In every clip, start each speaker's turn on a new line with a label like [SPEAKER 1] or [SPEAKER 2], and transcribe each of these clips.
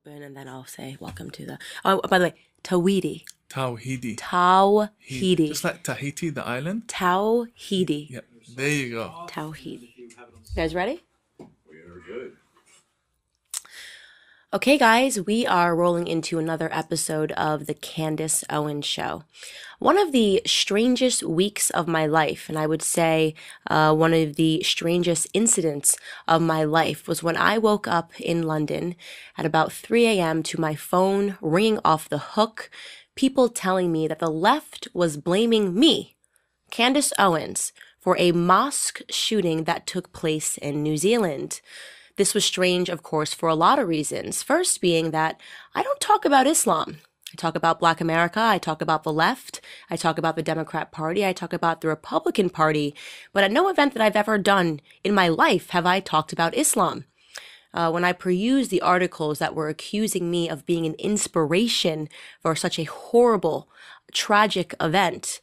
[SPEAKER 1] open and then I'll say welcome to the. Oh, by the way, Tawhidi.
[SPEAKER 2] Tawhidi.
[SPEAKER 1] Tawhidi.
[SPEAKER 2] Just like Tahiti, the island.
[SPEAKER 1] Tawhidi.
[SPEAKER 2] Yep. There you go.
[SPEAKER 1] Tawhid. You guys ready?
[SPEAKER 3] We're good.
[SPEAKER 1] Okay, guys, we are rolling into another episode of the Candace Owens Show. One of the strangest weeks of my life, and I would say one of the strangest incidents of my life, was when I woke up in London at about 3 a.m. to my phone ringing off the hook, people telling me that the left was blaming me, Candace Owens, for a mosque shooting that took place in New Zealand. This was strange, of course, for a lot of reasons. First being that I don't talk about Islam. I talk about Black America. I talk about the left. I talk about the Democrat Party. I talk about the Republican Party. But at no event that I've ever done in my life have I talked about Islam. When I perused the articles that were accusing me of being an inspiration for such a horrible, tragic event,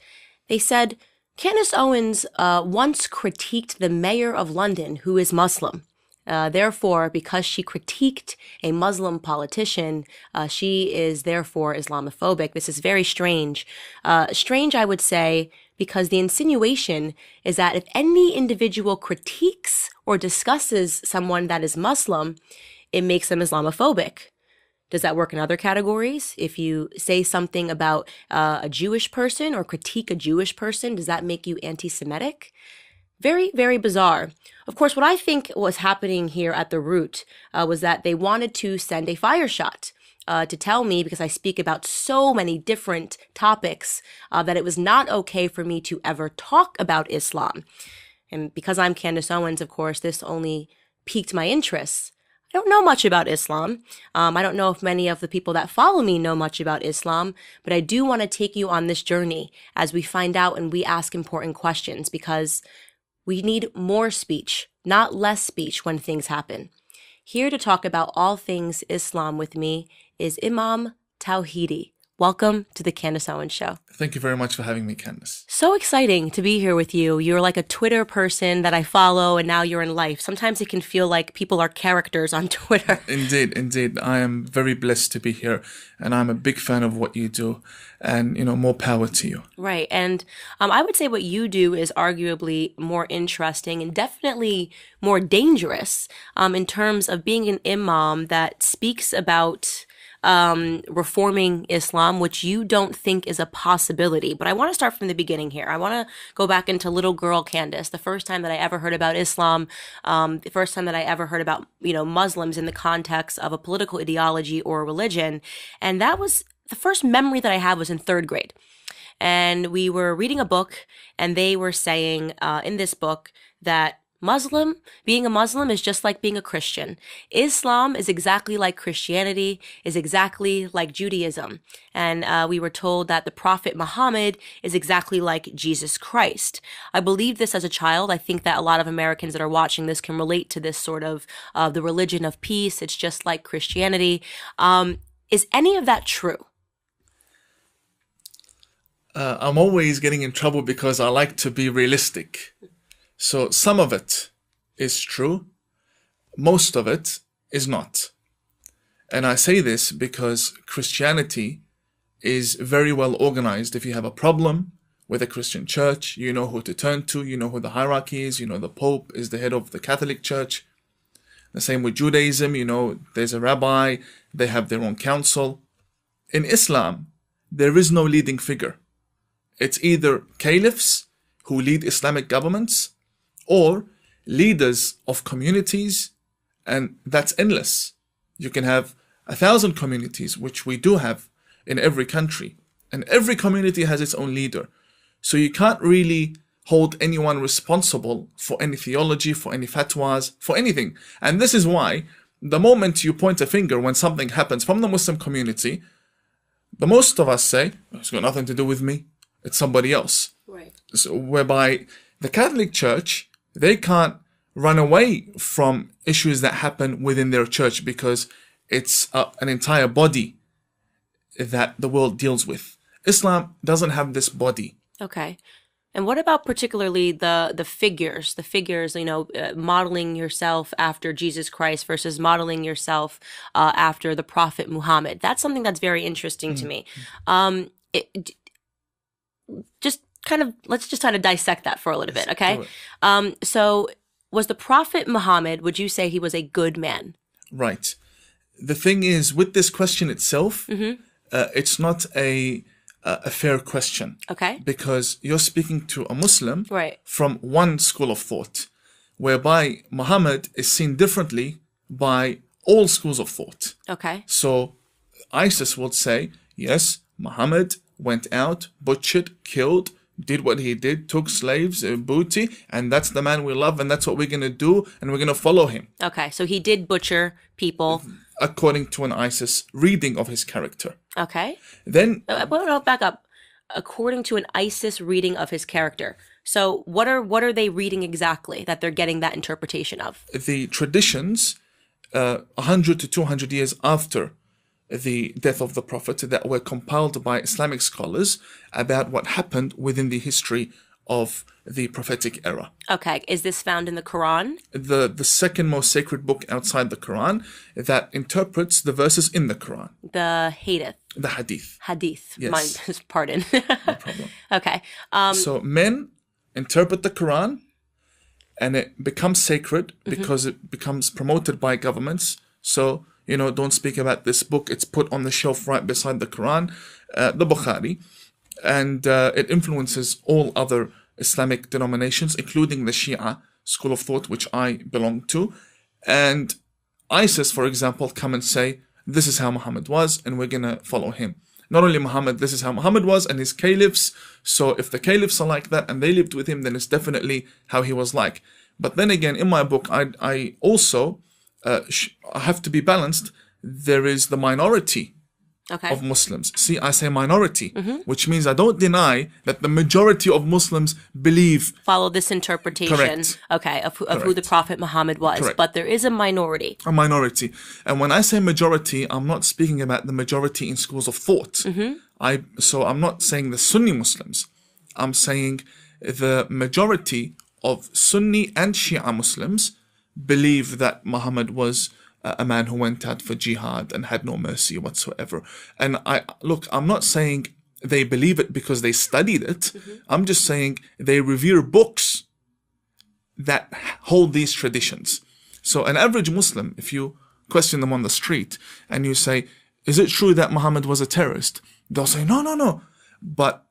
[SPEAKER 1] they said, Candace Owens once critiqued the mayor of London, who is Muslim. Therefore, because she critiqued a Muslim politician, she is therefore Islamophobic. This is very strange. Strange, I would say, because the insinuation is that if any individual critiques or discusses someone that is Muslim, it makes them Islamophobic. Does that work in other categories? If you say something about a Jewish person or critique a Jewish person, does that make you anti-Semitic? Very, very bizarre. Of course, what I think was happening here at the root was that they wanted to send a fire shot to tell me, because I speak about so many different topics, that it was not okay for me to ever talk about Islam. And because I'm Candace Owens, of course, this only piqued my interest. I don't know much about Islam. I don't know if many of the people that follow me know much about Islam, but I do want to take you on this journey as we find out and we ask important questions, because we need more speech, not less speech when things happen. Here to talk about all things Islam with me is Imam Tawhidi. Welcome to the Candace Owens Show.
[SPEAKER 2] Thank you very much for having me, Candace.
[SPEAKER 1] So exciting to be here with you. You're like a Twitter person that I follow, and now you're in life. Sometimes it can feel like people are characters on Twitter.
[SPEAKER 2] Indeed, indeed. I am very blessed to be here, and I'm a big fan of what you do, and, more power to you.
[SPEAKER 1] Right. And I would say what you do is arguably more interesting and definitely more dangerous in terms of being an imam that speaks about reforming Islam, which you don't think is a possibility. But I want to start from the beginning here. I want to go back into little girl Candace, the first time that I ever heard about Islam, the first time that I ever heard about, Muslims in the context of a political ideology or religion. And that was the first memory that I had was in third grade. And we were reading a book, and they were saying in this book that being a Muslim is just like being a Christian. Islam is exactly like Christianity, is exactly like Judaism. And we were told that the Prophet Muhammad is exactly like Jesus Christ. I believed this as a child. I think that a lot of Americans that are watching this can relate to this sort of the religion of peace. It's just like Christianity. Is any of that true?
[SPEAKER 2] I'm always getting in trouble because I like to be realistic. So some of it is true, most of it is not. And I say this because Christianity is very well organized. If you have a problem with a Christian church, you know who to turn to, you know who the hierarchy is, the Pope is the head of the Catholic Church. The same with Judaism, there's a rabbi, they have their own council. In Islam, there is no leading figure. It's either caliphs who lead Islamic governments, or leaders of communities, and that's endless. You can have 1,000 communities, which we do have in every country, and every community has its own leader. So you can't really hold anyone responsible for any theology, for any fatwas, for anything. And this is why the moment you point a finger when something happens from the Muslim community, the most of us say, it's got nothing to do with me, it's somebody else.
[SPEAKER 1] Right.
[SPEAKER 2] So, whereby the Catholic Church, they can't run away from issues that happen within their church because it's an entire body that the world deals with. Islam doesn't have this body.
[SPEAKER 1] Okay. And what about particularly the figures, modeling yourself after Jesus Christ versus modeling yourself after the Prophet Muhammad? That's something that's very interesting to me. It, just kind of let's just try to dissect that for a little bit, okay? So was the Prophet Muhammad, would you say he was a good man?
[SPEAKER 2] Right. The thing is, with this question itself, it's not a fair question.
[SPEAKER 1] Okay.
[SPEAKER 2] Because you're speaking to a Muslim
[SPEAKER 1] Right.
[SPEAKER 2] from one school of thought, whereby Muhammad is seen differently by all schools of thought.
[SPEAKER 1] Okay.
[SPEAKER 2] So ISIS would say, yes, Muhammad went out, butchered, killed, did what he did, took slaves, booty, and that's the man we love, and that's what we're going to do, and we're going to follow him.
[SPEAKER 1] Okay, so he did butcher people.
[SPEAKER 2] According to an ISIS reading of his character.
[SPEAKER 1] Okay.
[SPEAKER 2] Then...
[SPEAKER 1] no, back up. According to an ISIS reading of his character. So what are they reading exactly that they're getting that interpretation of?
[SPEAKER 2] The traditions, 100 to 200 years after the death of the Prophet, that were compiled by Islamic scholars about what happened within the history of the prophetic era.
[SPEAKER 1] Okay, is this found in the Quran?
[SPEAKER 2] The second most sacred book outside the Quran that interprets the verses in the Quran.
[SPEAKER 1] The Hadith.
[SPEAKER 2] The Hadith.
[SPEAKER 1] Hadith.
[SPEAKER 2] Yes.
[SPEAKER 1] Pardon.
[SPEAKER 2] No problem.
[SPEAKER 1] Okay.
[SPEAKER 2] So men interpret the Quran and it becomes sacred because it becomes promoted by governments. So, don't speak about this book. It's put on the shelf right beside the Quran, the Bukhari. And it influences all other Islamic denominations, including the Shia school of thought, which I belong to. And ISIS, for example, come and say, this is how Muhammad was, and we're going to follow him. Not only Muhammad, this is how Muhammad was, and his caliphs. So if the caliphs are like that and they lived with him, then it's definitely how he was like. But then again, in my book, I also I have to be balanced. There is the minority of Muslims. See, I say minority, which means I don't deny that the majority of Muslims
[SPEAKER 1] follow this interpretation.
[SPEAKER 2] Correct.
[SPEAKER 1] Okay, of who the Prophet Muhammad was.
[SPEAKER 2] Correct.
[SPEAKER 1] But there is a minority.
[SPEAKER 2] A minority. And when I say majority, I'm not speaking about the majority in schools of thought. So I'm not saying the Sunni Muslims. I'm saying the majority of Sunni and Shia Muslims believe that Muhammad was a man who went out for jihad and had no mercy whatsoever. And I'm not saying they believe it because they studied it. I'm just saying they revere books that hold these traditions. So an average Muslim, if you question them on the street and you say, is it true that Muhammad was a terrorist? They'll say, no. But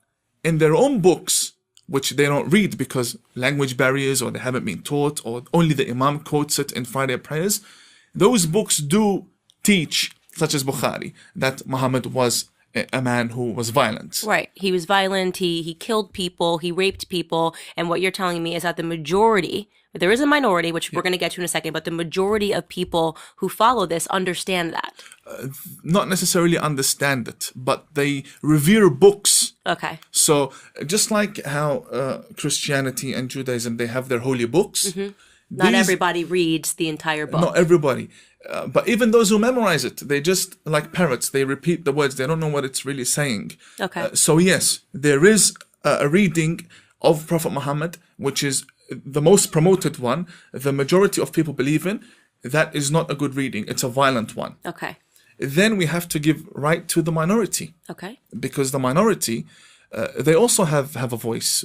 [SPEAKER 2] in their own books, which they don't read because language barriers or they haven't been taught or only the Imam quotes it in Friday prayers, those books do teach, such as Bukhari, that Muhammad was a man who was violent.
[SPEAKER 1] Right. He was violent. He killed people. He raped people. And what you're telling me is that the majority, there is a minority, which we're going to get to in a second, but the majority of people who follow this understand that.
[SPEAKER 2] Not necessarily understand it, but they revere books.
[SPEAKER 1] Okay.
[SPEAKER 2] So just like how Christianity and Judaism, they have their holy books.
[SPEAKER 1] Not everybody reads the entire book.
[SPEAKER 2] Not everybody. But even those who memorize it, they just, like parrots, they repeat the words. They don't know what it's really saying.
[SPEAKER 1] Okay.
[SPEAKER 2] So yes, there is a reading of Prophet Muhammad, which is the most promoted one. The majority of people believe in. That is not a good reading. It's a violent one. Okay. Then we have to give right to the minority. Okay. Because the minority, they also have a voice.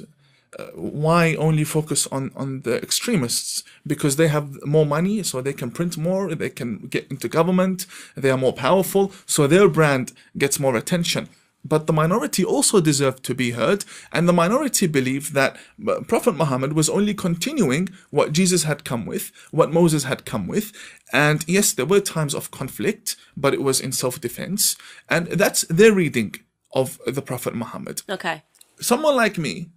[SPEAKER 2] Why only focus on the extremists? Because they have more money, so they can print more, they can get into government, they are more powerful, so their brand gets more attention. But the minority also deserve to be heard, and the minority believe that Prophet Muhammad was only continuing what Jesus had come with, what Moses had come with. And yes, there were times of conflict, but it was in self-defense. And that's their reading of the Prophet Muhammad. Okay. Someone like me,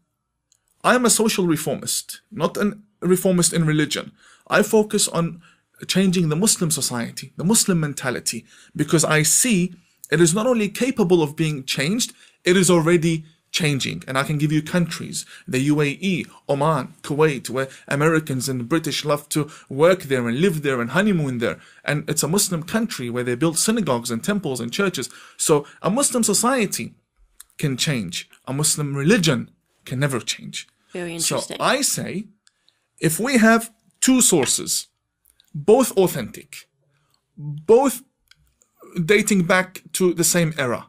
[SPEAKER 2] I am a social reformist, not a reformist in religion. I focus on changing the Muslim society, the Muslim mentality, because I see it is not only capable of being changed, it is already changing. And I can give you countries, the UAE, Oman, Kuwait, where Americans and British love to work there and live there and honeymoon there. And it's a Muslim country where they build synagogues and temples and churches. So a Muslim society can change. A Muslim religion can never change.
[SPEAKER 1] Very
[SPEAKER 2] So
[SPEAKER 1] interesting.
[SPEAKER 2] I say, if we have two sources, both authentic, both dating back to the same era,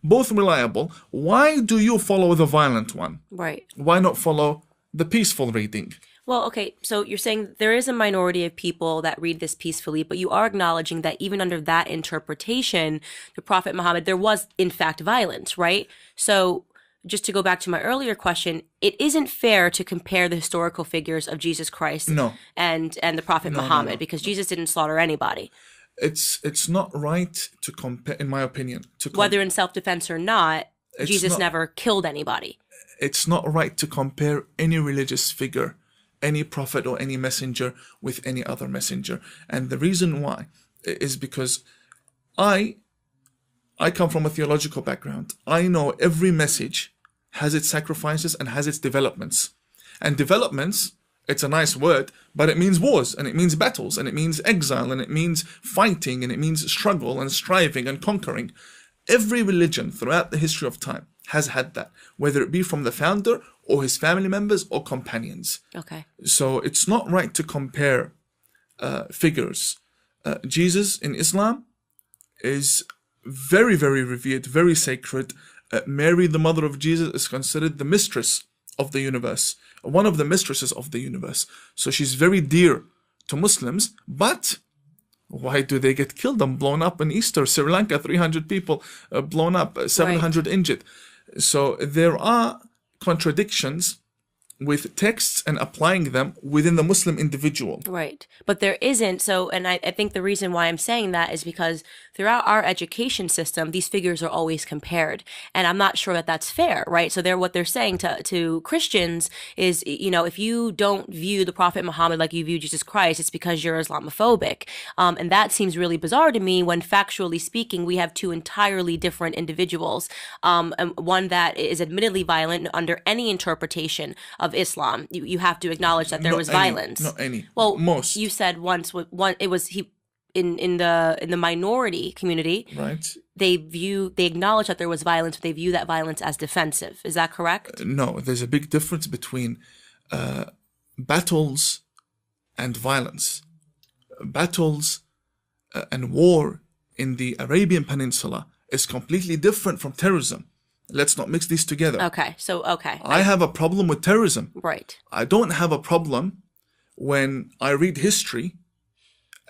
[SPEAKER 2] both reliable, why do you follow the violent one?
[SPEAKER 1] Right.
[SPEAKER 2] Why not follow the peaceful reading?
[SPEAKER 1] Well, okay, so you're saying there is a minority of people that read this peacefully, but you are acknowledging that even under that interpretation, the Prophet Muhammad, there was in fact violence, right? So just to go back to my earlier question, it isn't fair to compare the historical figures of Jesus Christ
[SPEAKER 2] No.
[SPEAKER 1] and the Prophet Muhammad because Jesus didn't slaughter anybody.
[SPEAKER 2] It's not right to compare, in my opinion,
[SPEAKER 1] Whether in self-defense or not, Jesus
[SPEAKER 2] not-
[SPEAKER 1] never killed anybody.
[SPEAKER 2] it's not right to compare any religious figure, any prophet or any messenger with any other messenger. And the reason why is because I come from a theological background. I know every message has its sacrifices and has its developments. And developments, it's a nice word, but it means wars, and it means battles, and it means exile, and it means fighting, and it means struggle and striving and conquering. Every religion throughout the history of time has had that, whether it be from the founder or his family members or companions.
[SPEAKER 1] Okay.
[SPEAKER 2] So it's not right to compare figures. Jesus in Islam is very, very revered, very sacred. Mary, the mother of Jesus, is considered the mistress of the universe, one of the mistresses of the universe. So she's very dear to Muslims, but why do they get killed and blown up in Easter? Sri Lanka, 300 people blown up, 700 injured. So there are contradictions with texts and applying them within the Muslim individual.
[SPEAKER 1] Right. But there isn't. So, and I think the reason why I'm saying that is because throughout our education system, these figures are always compared. And I'm not sure that that's fair, right? So what they're saying to Christians is, you know, if you don't view the Prophet Muhammad like you view Jesus Christ, it's because you're Islamophobic. And that seems really bizarre to me when factually speaking, we have two entirely different individuals. And one that is admittedly violent under any interpretation of Islam. You have to acknowledge that there was violence.
[SPEAKER 2] Not any.
[SPEAKER 1] Well,
[SPEAKER 2] most.
[SPEAKER 1] You said once it was he in the minority community.
[SPEAKER 2] Right.
[SPEAKER 1] They acknowledge that there was violence, but they view that violence as defensive. Is that correct?
[SPEAKER 2] No, there's a big difference between battles and violence. Battles and war in the Arabian Peninsula is completely different from terrorism. Let's not mix these together.
[SPEAKER 1] Okay.
[SPEAKER 2] I have a problem with terrorism.
[SPEAKER 1] Right.
[SPEAKER 2] I don't have a problem when I read history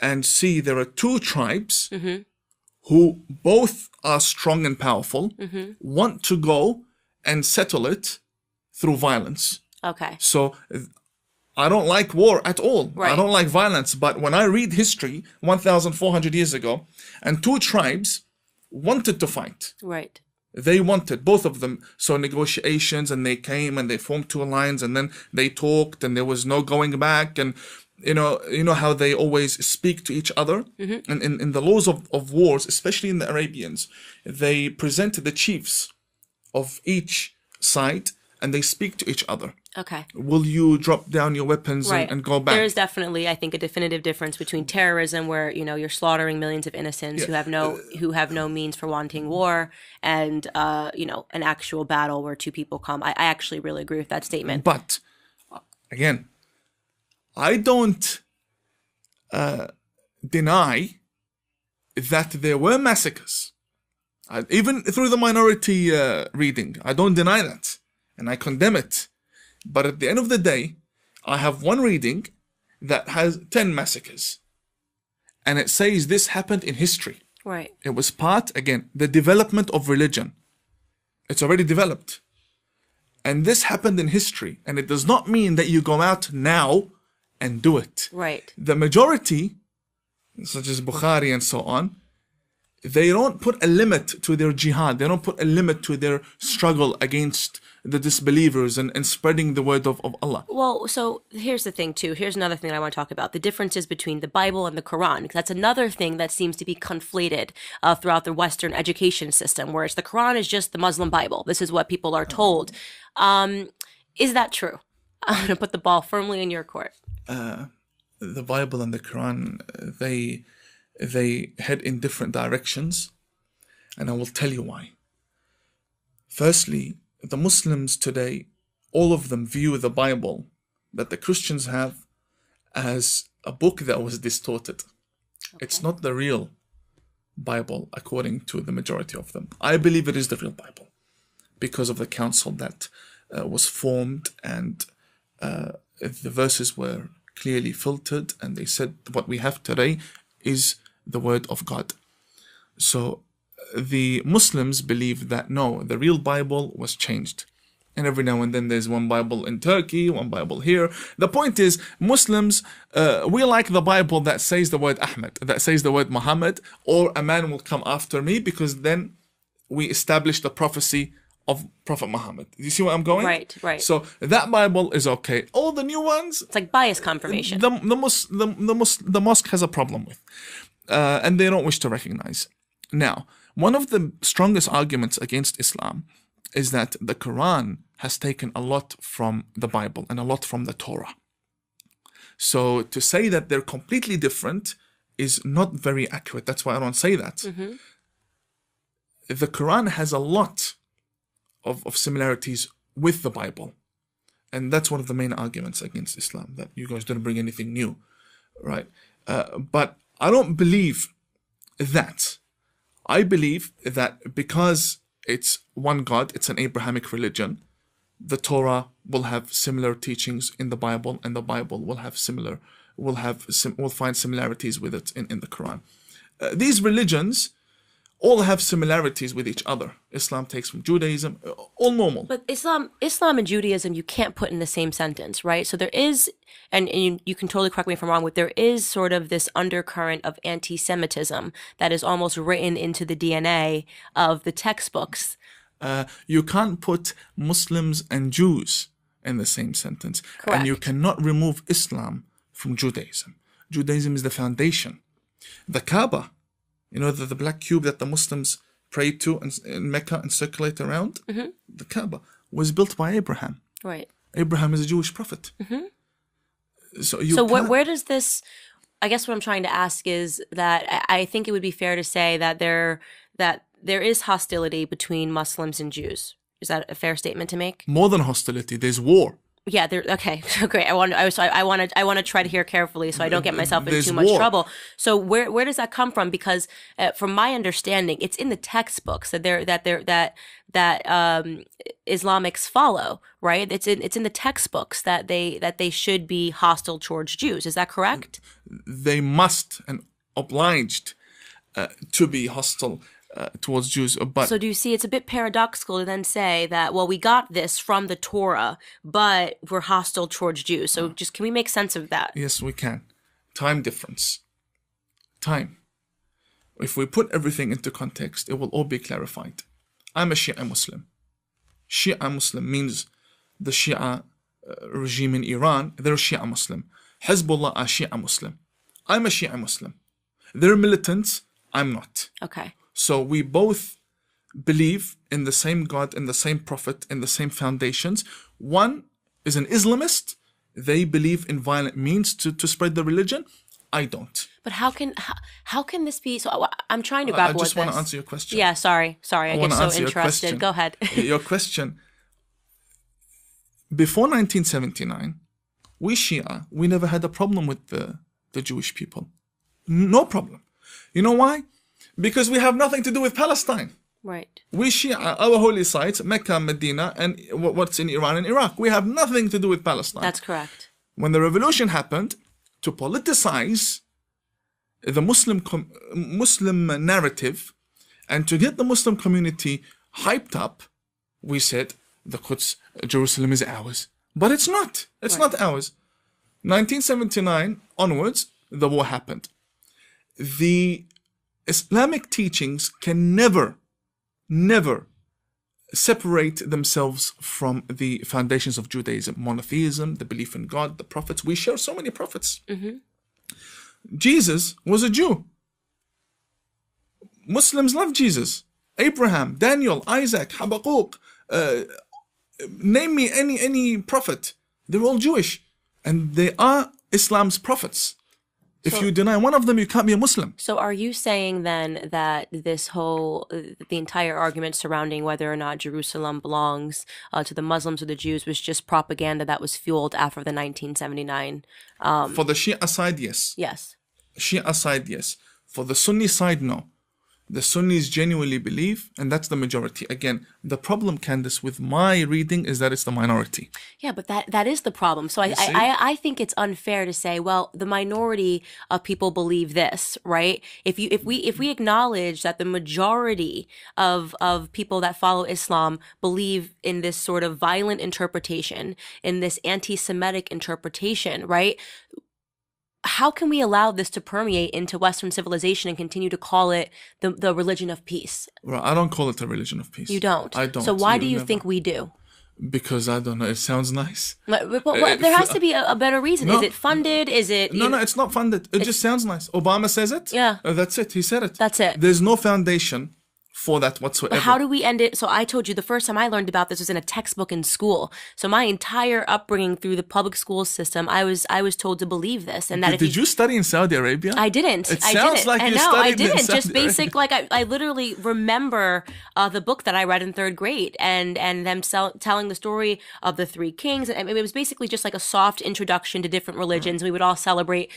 [SPEAKER 2] and see there are two tribes who both are strong and powerful, want to go and settle it through violence.
[SPEAKER 1] Okay.
[SPEAKER 2] So I don't like war at all.
[SPEAKER 1] Right.
[SPEAKER 2] I don't like violence. But when I read history 1,400 years ago, and two tribes wanted to fight.
[SPEAKER 1] Right.
[SPEAKER 2] They wanted, both of them, so negotiations, and they came and they formed two lines, and then they talked, and there was no going back. And you know how they always speak to each other. And in the laws of wars, especially in the Arabians, they present the chiefs of each side and they speak to each other.
[SPEAKER 1] Okay.
[SPEAKER 2] Will you drop down your weapons and go back?
[SPEAKER 1] There is definitely, I think, a definitive difference between terrorism, where you're slaughtering millions of innocents who have no means for wanting war, and an actual battle where two people come. I actually really agree with that statement.
[SPEAKER 2] But again, I don't deny that there were massacres, even through the minority reading. I don't deny that, and I condemn it. But at the end of the day, I have one reading that has 10 massacres. And it says this happened in history.
[SPEAKER 1] Right.
[SPEAKER 2] It was part, again, the development of religion. It's already developed. And this happened in history. And it does not mean that you go out now and do it.
[SPEAKER 1] Right.
[SPEAKER 2] The majority, such as Bukhari and so on, they don't put a limit to their jihad. They don't put a limit to their struggle against the disbelievers and spreading the word of Allah.
[SPEAKER 1] Well, so here's the thing too. Here's another thing that I want to talk about. The differences between the Bible and the Quran. That's another thing that seems to be conflated throughout the Western education system, whereas the Quran is just the Muslim Bible. This is what people are told. Is that true? I'm going to put the ball firmly in your court.
[SPEAKER 2] The Bible and the Quran, they head in different directions, and I will tell you why. Firstly, the Muslims today all of them view the Bible that the Christians have as a book that was distorted. Okay. It's not the real Bible according to the majority of them. I believe it is the real Bible because of the council that was formed, and the verses were clearly filtered, and they said what we have today is the word of God. So the Muslims believe that no, the real Bible was changed. And every now and then there's one Bible in Turkey, one Bible here. The point is, Muslims, we like the Bible that says the word Ahmed, that says the word Muhammad, or a man will come after me, because then we establish the prophecy of Prophet Muhammad. Do you see where I'm going?
[SPEAKER 1] Right, right.
[SPEAKER 2] So that Bible is okay. All the new ones,
[SPEAKER 1] it's like bias confirmation.
[SPEAKER 2] The mosque has a problem with, and they don't wish to recognize. Now, one of the strongest arguments against Islam is that the Quran has taken a lot from the Bible and a lot from the Torah. So to say that they're completely different is not very accurate. That's why I don't say that. Mm-hmm. The Quran has a lot of similarities with the Bible. And that's one of the main arguments against Islam, that you guys didn't bring anything new, right? But I don't believe that. I believe that because it's one God, it's an Abrahamic religion, the Torah will have similar teachings in the Bible, and the Bible will have will find similarities with it in the Quran. These religions all have similarities with each other. Islam takes from Judaism, all normal.
[SPEAKER 1] But Islam and Judaism, you can't put in the same sentence, right? So there is, and you can totally correct me if I'm wrong, but there is sort of this undercurrent of anti-Semitism that is almost written into the DNA of the textbooks.
[SPEAKER 2] You can't put Muslims and Jews in the same sentence.
[SPEAKER 1] Correct.
[SPEAKER 2] And you cannot remove Islam from Judaism. Judaism is the foundation. The Kaaba, you know, the black cube that the Muslims pray to in Mecca and circulate around, mm-hmm. the Kaaba was built by Abraham.
[SPEAKER 1] Right.
[SPEAKER 2] Abraham is a Jewish prophet.
[SPEAKER 1] Mm-hmm. So where does this, I guess what I'm trying to ask is that I think it would be fair to say that there is hostility between Muslims and Jews. Is that a fair statement to make?
[SPEAKER 2] More than hostility, there's war.
[SPEAKER 1] Yeah, okay, great. I want to try to hear carefully so I don't get myself in too much trouble. So where does that come from? Because from my understanding, it's in the textbooks that Islamics follow, right? It's in the textbooks that they should be hostile towards Jews. Is that correct?
[SPEAKER 2] They must and obliged to be hostile towards Jews. But
[SPEAKER 1] so do you see it's a bit paradoxical to then say that, well, we got this from the Torah, but we're hostile towards Jews. So just can we make sense of that?
[SPEAKER 2] Yes, we can. Time difference. Time. If we put everything into context, it will all be clarified. I'm a Shia Muslim. Shia Muslim means the Shia regime in Iran, they're Shia Muslim. Hezbollah are Shia Muslim. I'm a Shia Muslim. They're militants, I'm not.
[SPEAKER 1] Okay.
[SPEAKER 2] So we both believe in the same God, in the same Prophet, in the same foundations. One is an Islamist. They believe in violent means to spread the religion. I don't.
[SPEAKER 1] But how can this be? So I'm trying to grapple with this.
[SPEAKER 2] I just want to answer your question.
[SPEAKER 1] Yeah, sorry. I get so interested. Go ahead.
[SPEAKER 2] Your question. Before 1979, we Shia, we never had a problem with the Jewish people. No problem. You know why? Because we have nothing to do with Palestine.
[SPEAKER 1] Right.
[SPEAKER 2] We Shia, our holy sites, Mecca, Medina, and what's in Iran and Iraq. We have nothing to do with Palestine.
[SPEAKER 1] That's correct.
[SPEAKER 2] When the revolution happened, to politicize the Muslim narrative and to get the Muslim community hyped up, we said the Quds, Jerusalem is ours. But it's not. It's not ours. 1979 onwards, the war happened. The Islamic teachings can never separate themselves from the foundations of Judaism, monotheism, the belief in God, the prophets. We share so many prophets. Mm-hmm. Jesus was a Jew. Muslims love Jesus. Abraham, Daniel, Isaac, Habakkuk, name me any prophet. They're all Jewish. And they are Islam's prophets. If you deny one of them, you can't be a Muslim.
[SPEAKER 1] So are you saying then that this whole, the entire argument surrounding whether or not Jerusalem belongs to the Muslims or the Jews was just propaganda that was fueled after the 1979?
[SPEAKER 2] For the Shia side, yes.
[SPEAKER 1] Yes.
[SPEAKER 2] Shia side, yes. For the Sunni side, no. The Sunnis genuinely believe, and that's the majority. Again, the problem, Candice, with my reading is that it's the minority.
[SPEAKER 1] Yeah, but that is the problem. So I think it's unfair to say, well, the minority of people believe this, right? If we acknowledge that the majority of people that follow Islam believe in this sort of violent interpretation, in this anti-Semitic interpretation, right? How can we allow this to permeate into Western civilization and continue to call it the religion of peace?
[SPEAKER 2] Well, I don't call it a religion of peace.
[SPEAKER 1] You don't?
[SPEAKER 2] I don't.
[SPEAKER 1] So why do you think we do?
[SPEAKER 2] Because I don't know. It sounds nice.
[SPEAKER 1] But there has to be a better reason.
[SPEAKER 2] No.
[SPEAKER 1] Is it funded? Is it...
[SPEAKER 2] No, it's not funded. It just sounds nice. Obama says it.
[SPEAKER 1] Yeah.
[SPEAKER 2] That's it. He said it.
[SPEAKER 1] That's it.
[SPEAKER 2] There's no foundation for that whatsoever.
[SPEAKER 1] But how do we end it? So I told you the first time I learned about this was in a textbook in school. So my entire upbringing through the public school system, I was told to believe this, and that
[SPEAKER 2] Did you study in Saudi Arabia?
[SPEAKER 1] I didn't.
[SPEAKER 2] It sounds like you studied
[SPEAKER 1] I
[SPEAKER 2] in
[SPEAKER 1] didn't.
[SPEAKER 2] Saudi
[SPEAKER 1] Just basic, like I literally remember the book that I read in third grade, and them telling the story of the three kings, and it was basically just like a soft introduction to different religions. We would all celebrate,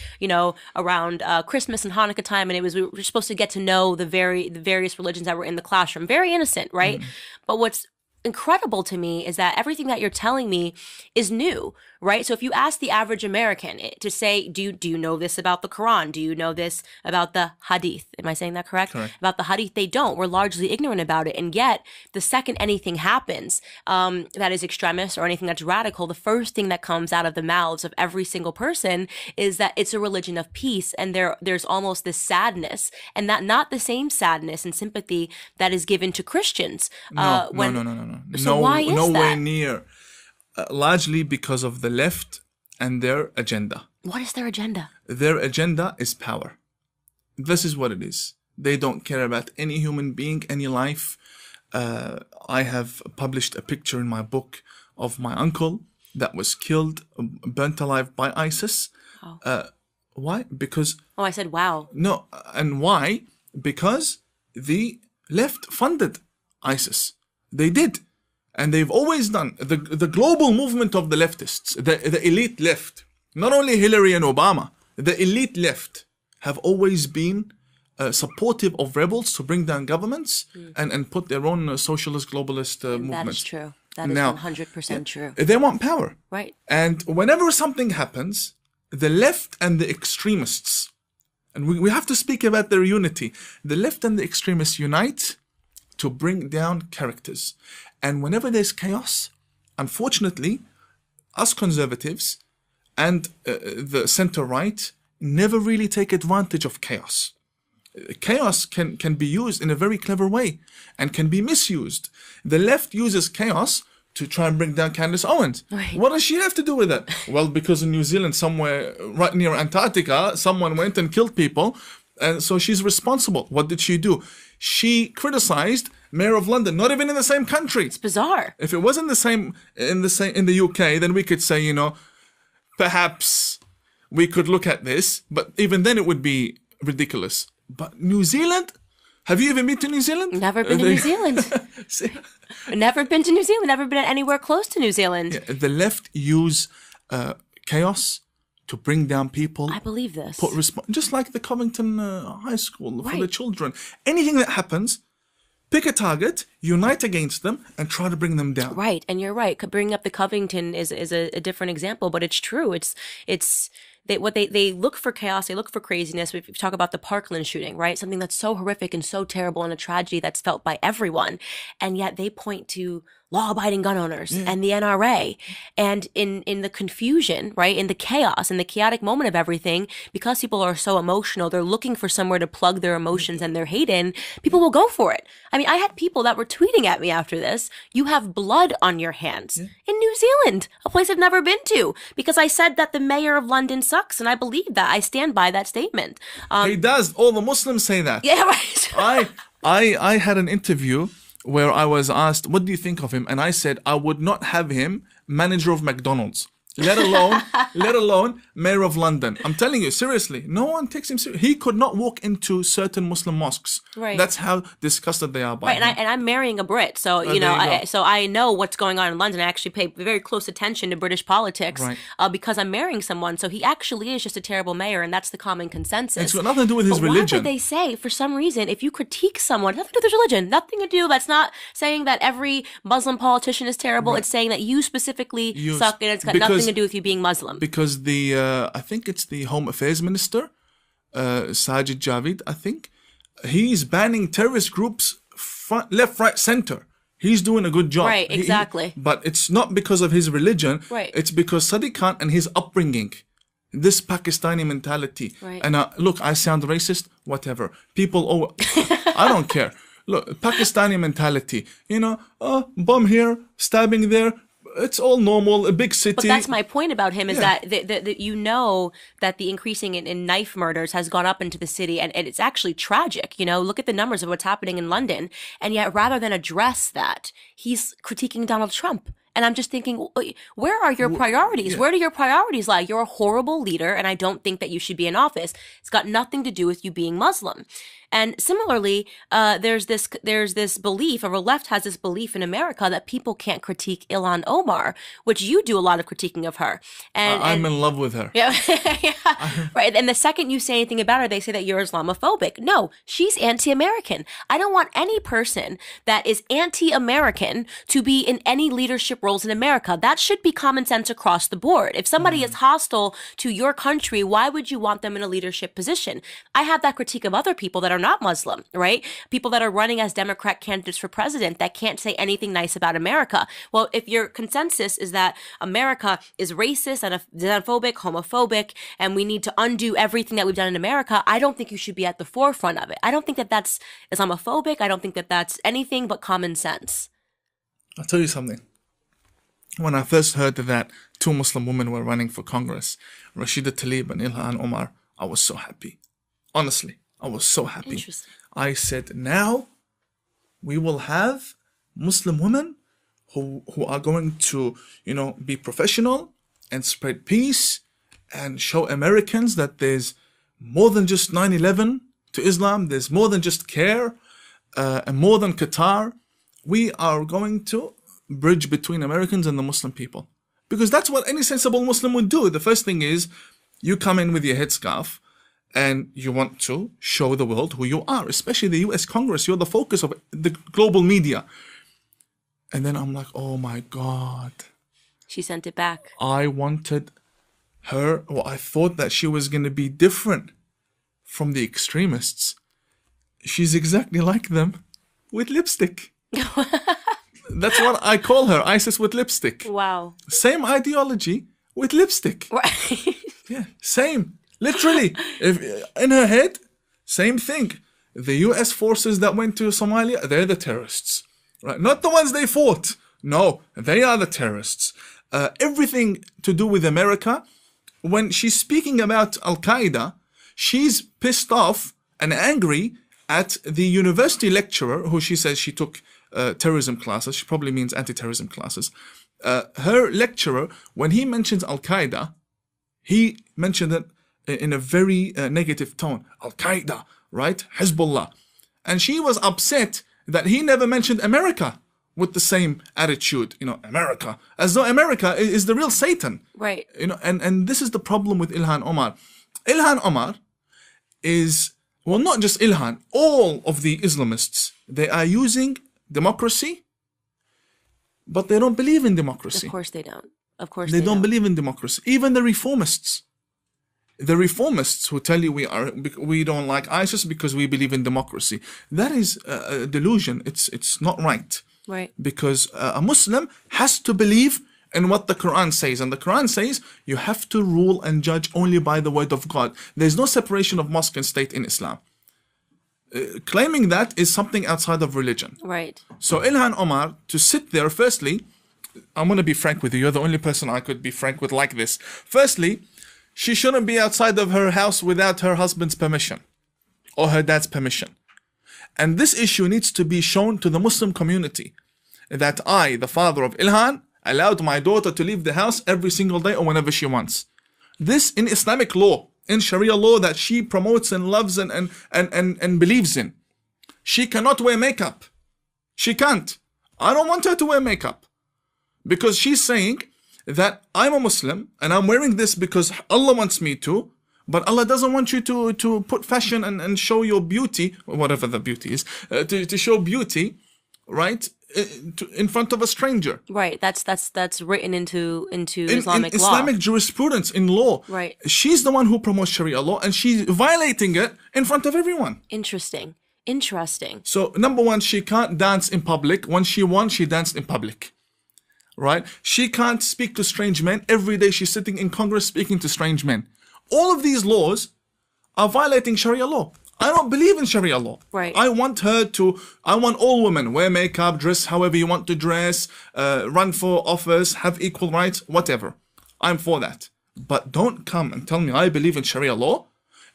[SPEAKER 1] around Christmas and Hanukkah time, and we were supposed to get to know the various religions that were in the classroom. Very innocent, right? But what's incredible to me is that everything that you're telling me is new, right? So if you ask the average American to say, do you know this about the Quran? Do you know this about the Hadith? Am I saying that correct?
[SPEAKER 2] Correct.
[SPEAKER 1] About the Hadith, they don't. We're largely ignorant about it. And yet, the second anything happens that is extremist or anything that's radical, the first thing that comes out of the mouths of every single person is that it's a religion of peace. And there's almost this sadness, and not the same sadness and sympathy that is given to Christians.
[SPEAKER 2] No.
[SPEAKER 1] So why is
[SPEAKER 2] nowhere
[SPEAKER 1] that?
[SPEAKER 2] near. Largely because of the left and their agenda.
[SPEAKER 1] What is their agenda?
[SPEAKER 2] Their agenda is power. This is what it is. They don't care about any human being, any life. I have published a picture in my book of my uncle that was killed, burnt alive by ISIS.
[SPEAKER 1] Oh.
[SPEAKER 2] Why? Because...
[SPEAKER 1] Oh, I said, wow.
[SPEAKER 2] No, and why? Because the left funded ISIS. They did. And they've always done. The global movement of the leftists, the elite left, not only Hillary and Obama, the elite left have always been supportive of rebels to bring down governments and put their own socialist, globalist movements.
[SPEAKER 1] That is true. That is
[SPEAKER 2] Now,
[SPEAKER 1] 100% true.
[SPEAKER 2] They want power.
[SPEAKER 1] Right.
[SPEAKER 2] And whenever something happens, the left and the extremists, and we have to speak about their unity, the left and the extremists unite to bring down characters. And whenever there's chaos, unfortunately, us conservatives and the center-right never really take advantage of chaos. Chaos can be used in a very clever way and can be misused. The left uses chaos to try and bring down Candace Owens.
[SPEAKER 1] Right.
[SPEAKER 2] What does she have to do with that? Well, because in New Zealand, somewhere right near Antarctica, someone went and killed people, and so she's responsible. What did she do? She criticized Mayor of London, not even in the same country.
[SPEAKER 1] It's bizarre.
[SPEAKER 2] If it wasn't in the UK, then we could say, perhaps we could look at this, but even then it would be ridiculous. But New Zealand? Have you even been to New Zealand?
[SPEAKER 1] Never been to New Zealand. Never been to New Zealand. Never been anywhere close to New Zealand.
[SPEAKER 2] Yeah, the left use chaos to bring down people.
[SPEAKER 1] I believe this.
[SPEAKER 2] Just like the Covington High School for
[SPEAKER 1] Right.
[SPEAKER 2] the children. Anything that happens, pick a target, unite against them, and try to bring them down.
[SPEAKER 1] Right, and you're right. Bringing up the Covington is a different example, but it's true. They look for chaos, they look for craziness. We talk about the Parkland shooting, right? Something that's so horrific and so terrible and a tragedy that's felt by everyone, and yet they point to law-abiding gun owners and the NRA. And in the confusion, right, in the chaos, in the chaotic moment of everything, because people are so emotional, they're looking for somewhere to plug their emotions and their hate in, people will go for it. I mean, I had people that were tweeting at me after this, you have blood on your hands in New Zealand, a place I've never been to, because I said that the mayor of London sucks, and I believe that. I stand by that statement.
[SPEAKER 2] He does. All the Muslims say that.
[SPEAKER 1] Yeah, right.
[SPEAKER 2] I had an interview where I was asked, what do you think of him? And I said, I would not have him manager of McDonald's. let alone mayor of London. I'm telling you, seriously, no one takes him seriously. He could not walk into certain Muslim mosques.
[SPEAKER 1] Right.
[SPEAKER 2] That's how disgusted they are by him.
[SPEAKER 1] And I'm marrying a Brit, so you know, so I know what's going on in London. I actually pay very close attention to British politics,
[SPEAKER 2] Right.
[SPEAKER 1] Because I'm marrying someone. So he actually is just a terrible mayor, and that's the common consensus.
[SPEAKER 2] It's got nothing to do with his
[SPEAKER 1] But
[SPEAKER 2] religion.
[SPEAKER 1] why would they say, for some reason, if you critique someone, nothing to do with his religion, nothing to do. That's not saying that every Muslim politician is terrible. It's saying that you specifically suck, and it's got nothing to do with you being Muslim.
[SPEAKER 2] Because I think it's the Home Affairs Minister, Sajid Javid, I think, he's banning terrorist groups front, left, right, center. He's doing a good job.
[SPEAKER 1] Right, exactly.
[SPEAKER 2] But it's not because of his religion.
[SPEAKER 1] Right.
[SPEAKER 2] It's because Sadiq Khan and his upbringing. This Pakistani mentality.
[SPEAKER 1] Right.
[SPEAKER 2] And look, I sound racist, whatever. People, I don't care. Look, Pakistani mentality. You know, bomb here, stabbing there. It's all normal, a big city.
[SPEAKER 1] But that's my point about him, is that you know that the increasing in knife murders has gone up into the city, and it's actually tragic. You know, look at the numbers of what's happening in London, and yet rather than address that, he's critiquing Donald Trump. And I'm just thinking, where are your priorities? Where do your priorities lie? You're a horrible leader, and I don't think that you should be in office. It's got nothing to do with you being Muslim. And similarly, there's this belief, or the left has this belief in America that people can't critique Ilhan Omar, which you do a lot of critiquing of her. And
[SPEAKER 2] I'm in love with her.
[SPEAKER 1] Yeah, right. And the second you say anything about her, they say that you're Islamophobic. No, she's anti-American. I don't want any person that is anti-American to be in any leadership roles in America. That should be common sense across the board. If somebody is hostile to your country, why would you want them in a leadership position? I have that critique of other people that are not Muslim, right? People that are running as Democrat candidates for president that can't say anything nice about America. Well, if your consensus is that America is racist and xenophobic, homophobic, and we need to undo everything that we've done in America, I don't think you should be at the forefront of it. I don't think that that's Islamophobic. I don't think that that's anything but common sense.
[SPEAKER 2] I'll tell you something. When I first heard that two Muslim women were running for Congress, Rashida Tlaib and Ilhan Omar, I was so happy. Honestly, I was so happy.
[SPEAKER 1] Interesting.
[SPEAKER 2] I said, now we will have Muslim women who are going to, you know, be professional and spread peace and show Americans that there's more than just 9/11 to Islam. There's more than just CARE and more than Qatar. We are going to bridge between Americans and the Muslim people. Because that's what any sensible Muslim would do. The first thing is you come in with your headscarf and you want to show the world who you are, especially the US Congress. You're the focus of the global media. And then I'm like, oh my God.
[SPEAKER 1] She sent it back.
[SPEAKER 2] I wanted her, or I thought that she was going to be different from the extremists. She's exactly like them with lipstick. That's what I call her, ISIS with lipstick.
[SPEAKER 1] Wow.
[SPEAKER 2] Same ideology with lipstick.
[SPEAKER 1] Right.
[SPEAKER 2] Yeah, same. Literally. In her head, same thing. The US forces that went to Somalia, they're the terrorists. Right? Not the ones they fought. No, they are the terrorists. Everything to do with America. When she's speaking about Al-Qaeda, she's pissed off and angry at the university lecturer who she says she took terrorism classes. She probably means anti-terrorism classes. Her lecturer, when he mentions Al-Qaeda, he mentioned it in a very negative tone. Al-Qaeda, right? Hezbollah. And she was upset that he never mentioned America with the same attitude, you know, America, as though America is the real Satan.
[SPEAKER 1] Right.
[SPEAKER 2] You know, and this is the problem with Ilhan Omar. Ilhan Omar is, well, not just Ilhan, all of the Islamists, they are using democracy, but they don't believe in democracy.
[SPEAKER 1] Of course they don't. Of course
[SPEAKER 2] They don't believe in democracy. Even the reformists. The reformists who tell you we don't like ISIS because we believe in democracy. That is a delusion. It's not right.
[SPEAKER 1] Right.
[SPEAKER 2] Because a Muslim has to believe in what the Quran says. And the Quran says you have to rule and judge only by the word of God. There's no separation of mosque and state in Islam. Claiming that is something outside of religion.
[SPEAKER 1] Right.
[SPEAKER 2] So Ilhan Omar, to sit there, firstly, I'm going to be frank with you. You're the only person I could be frank with like this. Firstly, she shouldn't be outside of her house without her husband's permission or her dad's permission. And this issue needs to be shown to the Muslim community that I, the father of Ilhan, allowed my daughter to leave the house every single day or whenever she wants. This in Islamic law, in Sharia law that she promotes and loves and believes in. She cannot wear makeup. She can't. I don't want her to wear makeup. Because she's saying that I'm a Muslim and I'm wearing this because Allah wants me to, but Allah doesn't want you to put fashion and show your beauty, whatever the beauty is, to show beauty, right, in front of a stranger.
[SPEAKER 1] Right. That's written into Islamic
[SPEAKER 2] in
[SPEAKER 1] law.
[SPEAKER 2] Islamic jurisprudence, in law.
[SPEAKER 1] Right.
[SPEAKER 2] She's the one who promotes Sharia law and she's violating it in front of everyone.
[SPEAKER 1] Interesting.
[SPEAKER 2] So, number one, she can't dance in public. When she won, she danced in public. Right? She can't speak to strange men. Every day she's sitting in Congress speaking to strange men. All of these laws are violating Sharia law. I don't believe in Sharia law.
[SPEAKER 1] Right.
[SPEAKER 2] I want all women wear makeup, dress however you want to dress, run for office, have equal rights, whatever. I'm for that. But don't come and tell me I believe in Sharia law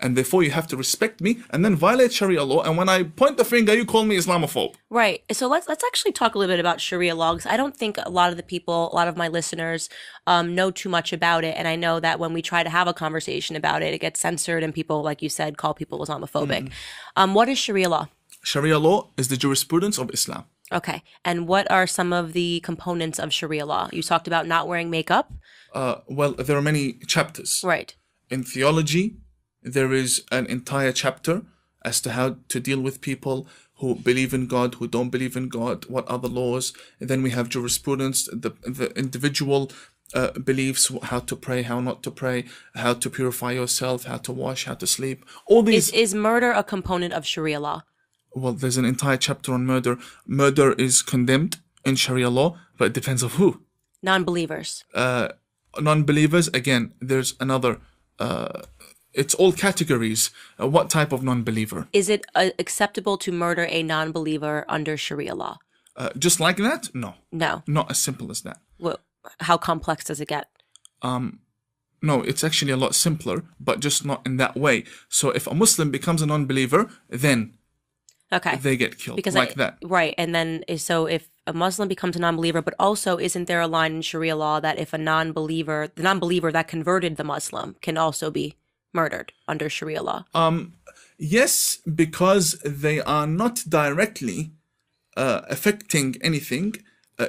[SPEAKER 2] and therefore you have to respect me and then violate Sharia law. And when I point the finger, you call me Islamophobe.
[SPEAKER 1] Right. So let's actually talk a little bit about Sharia law, because I don't think a lot of my listeners know too much about it. And I know that when we try to have a conversation about it, it gets censored and people, like you said, call people Islamophobic. What is Sharia law?
[SPEAKER 2] Sharia law is the jurisprudence of Islam.
[SPEAKER 1] Okay. And what are some of the components of Sharia law? You talked about not wearing makeup.
[SPEAKER 2] Well, there are many chapters.
[SPEAKER 1] Right.
[SPEAKER 2] In theology, there is an entire chapter as to how to deal with people who believe in God, who don't believe in God, what are the laws. And then we have jurisprudence, the individual beliefs, how to pray, how not to pray, how to purify yourself, how to wash, how to sleep. All these.
[SPEAKER 1] Is murder a component of Sharia law?
[SPEAKER 2] Well, there's an entire chapter on murder. Murder is condemned in Sharia law, but it depends on who.
[SPEAKER 1] Non-believers.
[SPEAKER 2] Non-believers, again, there's another... it's all categories. What type of non-believer?
[SPEAKER 1] Is it acceptable to murder a non-believer under Sharia law?
[SPEAKER 2] Just like that? No.
[SPEAKER 1] No.
[SPEAKER 2] Not as simple as that.
[SPEAKER 1] Well, how complex does it get?
[SPEAKER 2] No, it's actually a lot simpler, but just not in that way. So if a Muslim becomes a non-believer, then they get killed that.
[SPEAKER 1] Right. And then, so if a Muslim becomes a non-believer, but also isn't there a line in Sharia law that if the non-believer that converted the Muslim can also be murdered under Sharia law?
[SPEAKER 2] Yes, because they are not directly affecting anything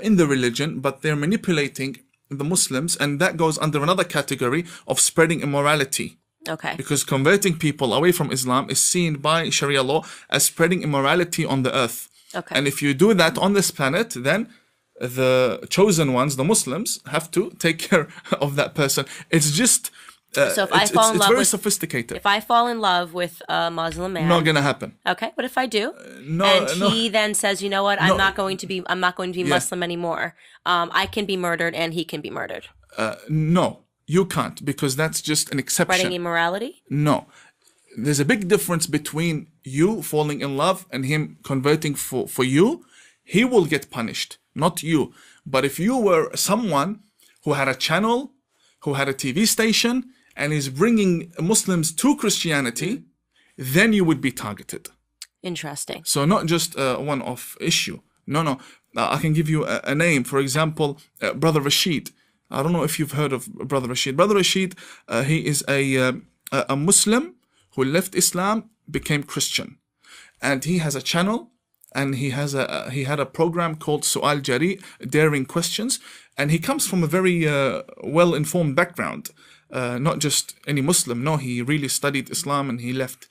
[SPEAKER 2] in the religion, but they're manipulating the Muslims, and that goes under another category of spreading immorality.
[SPEAKER 1] Okay.
[SPEAKER 2] Because converting people away from Islam is seen by Sharia law as spreading immorality on the earth.
[SPEAKER 1] Okay.
[SPEAKER 2] And if you do that on this planet, then the chosen ones, the Muslims, have to take care of that person. It's just...
[SPEAKER 1] so if I fall in love,
[SPEAKER 2] very
[SPEAKER 1] with,
[SPEAKER 2] sophisticated.
[SPEAKER 1] If I fall in love with a Muslim man,
[SPEAKER 2] not gonna happen.
[SPEAKER 1] Okay, but if I do,
[SPEAKER 2] no,
[SPEAKER 1] he then says, you know what, I'm not going to be Muslim anymore. I can be murdered, and he can be murdered.
[SPEAKER 2] No, you can't, because that's just an exception.
[SPEAKER 1] Spreading immorality?
[SPEAKER 2] No, there's a big difference between you falling in love and him converting for you. He will get punished, not you. But if you were someone who had a channel, who had a TV station, and is bringing Muslims to Christianity, then you would be targeted.
[SPEAKER 1] Interesting.
[SPEAKER 2] So not just a one-off issue. No. I can give you a name. For example, Brother Rashid. I don't know if you've heard of Brother Rashid. Brother Rashid, he is a Muslim who left Islam, became Christian. And he has a channel, and he had a program called Su'al Jari, Daring Questions. And he comes from a very well-informed background. Not just any Muslim. No, he really studied Islam and he left.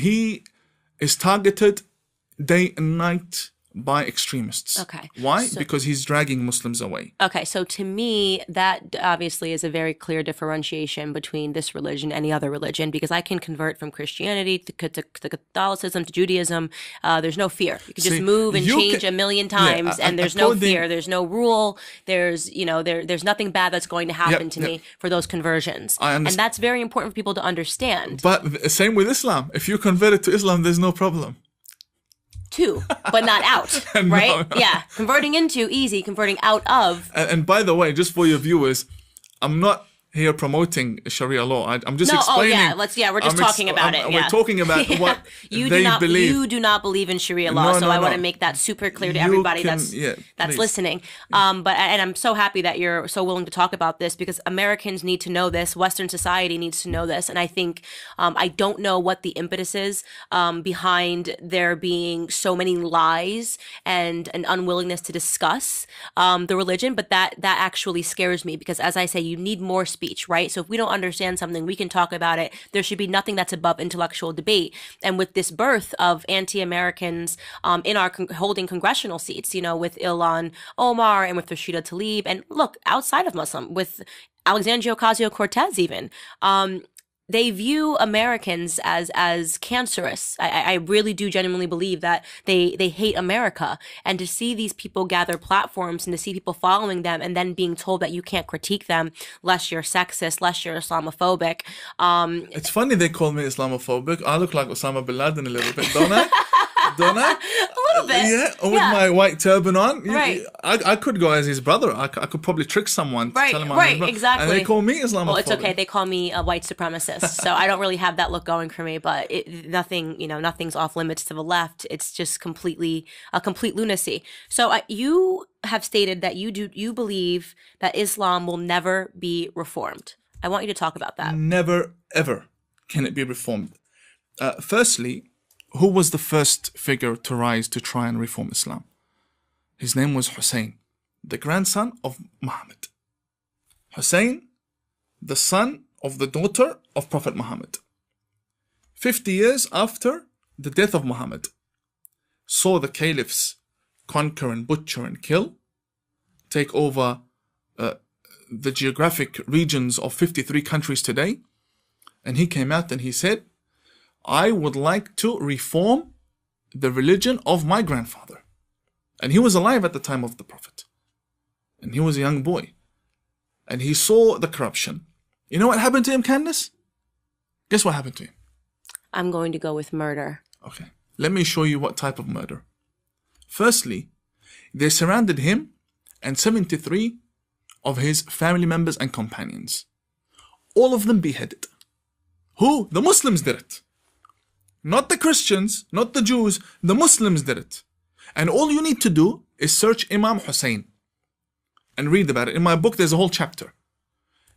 [SPEAKER 2] He is targeted day and night by extremists.
[SPEAKER 1] Okay.
[SPEAKER 2] Why? Because he's dragging Muslims away.
[SPEAKER 1] Okay, so to me, that obviously is a very clear differentiation between this religion and any other religion, because I can convert from Christianity to Catholicism to Judaism. There's no fear. You can just move and change a million times, and there's no fear. There's no rule. There's there's nothing bad that's going to happen to me for those conversions. And that's very important for people to understand.
[SPEAKER 2] But same with Islam. If you converted to Islam, there's no problem.
[SPEAKER 1] To, but not out, right? No. Yeah, converting into, easy, converting out of.
[SPEAKER 2] And by the way, just for your viewers, I'm not here promoting Sharia law. I'm just
[SPEAKER 1] No,
[SPEAKER 2] explaining.
[SPEAKER 1] we're just talking about it.
[SPEAKER 2] We're talking about
[SPEAKER 1] Yeah.
[SPEAKER 2] what they believe.
[SPEAKER 1] You do not believe in Sharia law, so I want to make that super clear to everybody that's
[SPEAKER 2] please.
[SPEAKER 1] listening. And I'm so happy that you're so willing to talk about this, because Americans need to know this. Western society needs to know this, and I think I don't know what the impetus is behind there being so many lies and an unwillingness to discuss the religion, but that actually scares me, because as I say, you need more speech, right? So if we don't understand something, we can talk about it. There should be nothing that's above intellectual debate. And with this birth of anti-Americans in our holding congressional seats, you know, with Ilhan Omar and with Rashida Tlaib, and look, outside of Muslim, with Alexandria Ocasio-Cortez even, they view Americans as cancerous. I really do genuinely believe that they hate America. And to see these people gather platforms and to see people following them and then being told that you can't critique them lest you're sexist, lest you're Islamophobic.
[SPEAKER 2] It's funny they call me Islamophobic. I look like Osama bin Laden a little bit, don't I? Don't I?
[SPEAKER 1] A little bit.
[SPEAKER 2] Yeah, with my white turban on.
[SPEAKER 1] Right.
[SPEAKER 2] I could go as his brother. I could probably trick someone.
[SPEAKER 1] Right,
[SPEAKER 2] Tell him
[SPEAKER 1] right,
[SPEAKER 2] his brother.
[SPEAKER 1] exactly.
[SPEAKER 2] And they call me Islamophobic.
[SPEAKER 1] Well, it's okay. They call me a white supremacist, so I don't really have that look going for me. But nothing's off limits to the left. It's just a complete lunacy. So you have stated that you believe that Islam will never be reformed. I want you to talk about that.
[SPEAKER 2] Never, ever can it be reformed. Firstly, who was the first figure to rise to try and reform Islam? His name was Hussein, the grandson of Muhammad. Hussein, the son of the daughter of Prophet Muhammad. 50 years after the death of Muhammad, saw the caliphs conquer and butcher and kill, take over the geographic regions of 53 countries today. And he came out and he said, I would like to reform the religion of my grandfather. And he was alive at the time of the Prophet. And he was a young boy. And he saw the corruption. You know what happened to him, Candace? Guess what happened to him?
[SPEAKER 1] I'm going to go with murder.
[SPEAKER 2] Okay. Let me show you what type of murder. Firstly, they surrounded him and 73 of his family members and companions. All of them beheaded. Who? The Muslims did it. Not the Christians, not the Jews, the Muslims did it. And all you need to do is search Imam Hussein and read about it. In my book, there's a whole chapter.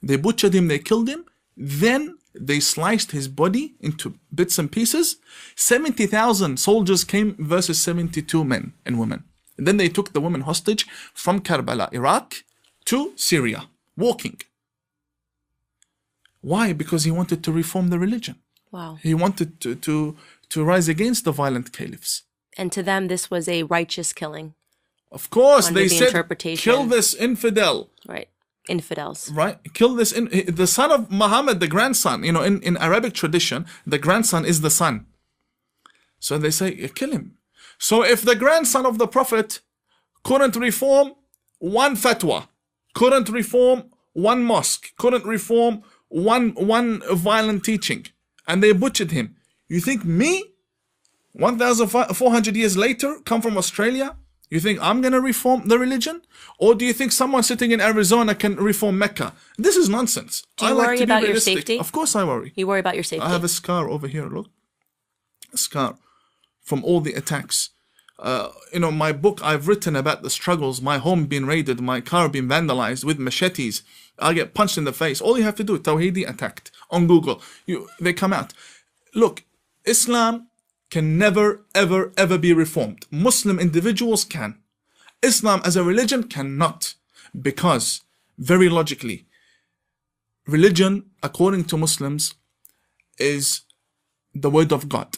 [SPEAKER 2] They butchered him, they killed him, then they sliced his body into bits and pieces. 70,000 soldiers came versus 72 men and women. And then they took the women hostage from Karbala, Iraq, to Syria, walking. Why? Because he wanted to reform the religion.
[SPEAKER 1] Wow.
[SPEAKER 2] He wanted to rise against the violent caliphs.
[SPEAKER 1] And to them, this was a righteous killing.
[SPEAKER 2] Of course,
[SPEAKER 1] Under
[SPEAKER 2] they
[SPEAKER 1] the
[SPEAKER 2] said,
[SPEAKER 1] interpretation.
[SPEAKER 2] kill this infidel.
[SPEAKER 1] Right. Infidels.
[SPEAKER 2] Right. Kill this, the son of Muhammad, the grandson. You know, in Arabic tradition, the grandson is the son. So they say, kill him. So if the grandson of the Prophet couldn't reform one fatwa, couldn't reform one mosque, couldn't reform one violent teaching, and they butchered him, you think me, 1,400 years later, come from Australia, you think I'm going to reform the religion? Or do you think someone sitting in Arizona can reform Mecca? This is nonsense.
[SPEAKER 1] Do you worry about your safety?
[SPEAKER 2] Of course I worry.
[SPEAKER 1] You worry about your safety?
[SPEAKER 2] I have a scar over here, look. A scar from all the attacks. My book, I've written about the struggles, my home being raided, my car being vandalized with machetes. I get punched in the face. All you have to do, Tawhidi attacked on Google. They come out. Look, Islam can never, ever, ever be reformed. Muslim individuals can. Islam as a religion cannot. Because, very logically, religion, according to Muslims, is the word of God.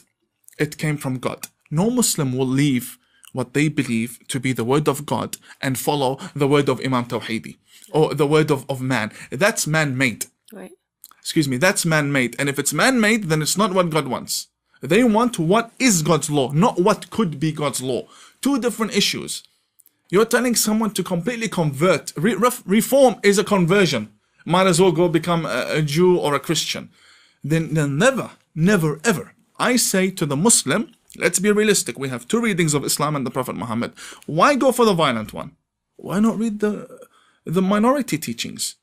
[SPEAKER 2] It came from God. No Muslim will leave what they believe to be the word of God and follow the word of Imam Tawhidi or the word of man. That's man-made.
[SPEAKER 1] Right.
[SPEAKER 2] Excuse me, that's man-made. And if it's man-made, then it's not what God wants. They want what is God's law, not what could be God's law. Two different issues. You're telling someone to completely convert. Reform is a conversion. Might as well go become a Jew or a Christian. Then never, never, ever. I say to the Muslim, let's be realistic. We have two readings of Islam and the Prophet Muhammad. Why go for the violent one? Why not read the minority teachings?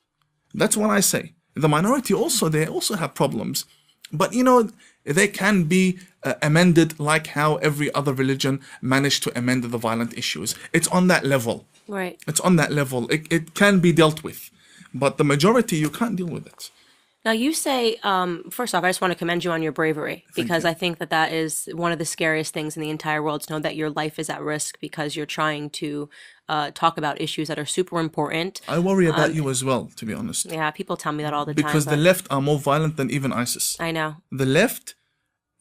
[SPEAKER 2] That's what I say. The minority also, they also have problems. But, you know, they can be amended like how every other religion managed to amend the violent issues. It's on that level.
[SPEAKER 1] Right.
[SPEAKER 2] It's on that level. It can be dealt with. But the majority, you can't deal with it.
[SPEAKER 1] Now, you say, first off, I just want to commend you on your bravery, because I think that that is one of the scariest things in the entire world, to know that your life is at risk because you're trying to talk about issues that are super important.
[SPEAKER 2] I worry about you as well, to be honest.
[SPEAKER 1] Yeah, people tell me that all the
[SPEAKER 2] Because
[SPEAKER 1] time.
[SPEAKER 2] the left are more violent than even ISIS.
[SPEAKER 1] I know.
[SPEAKER 2] The left,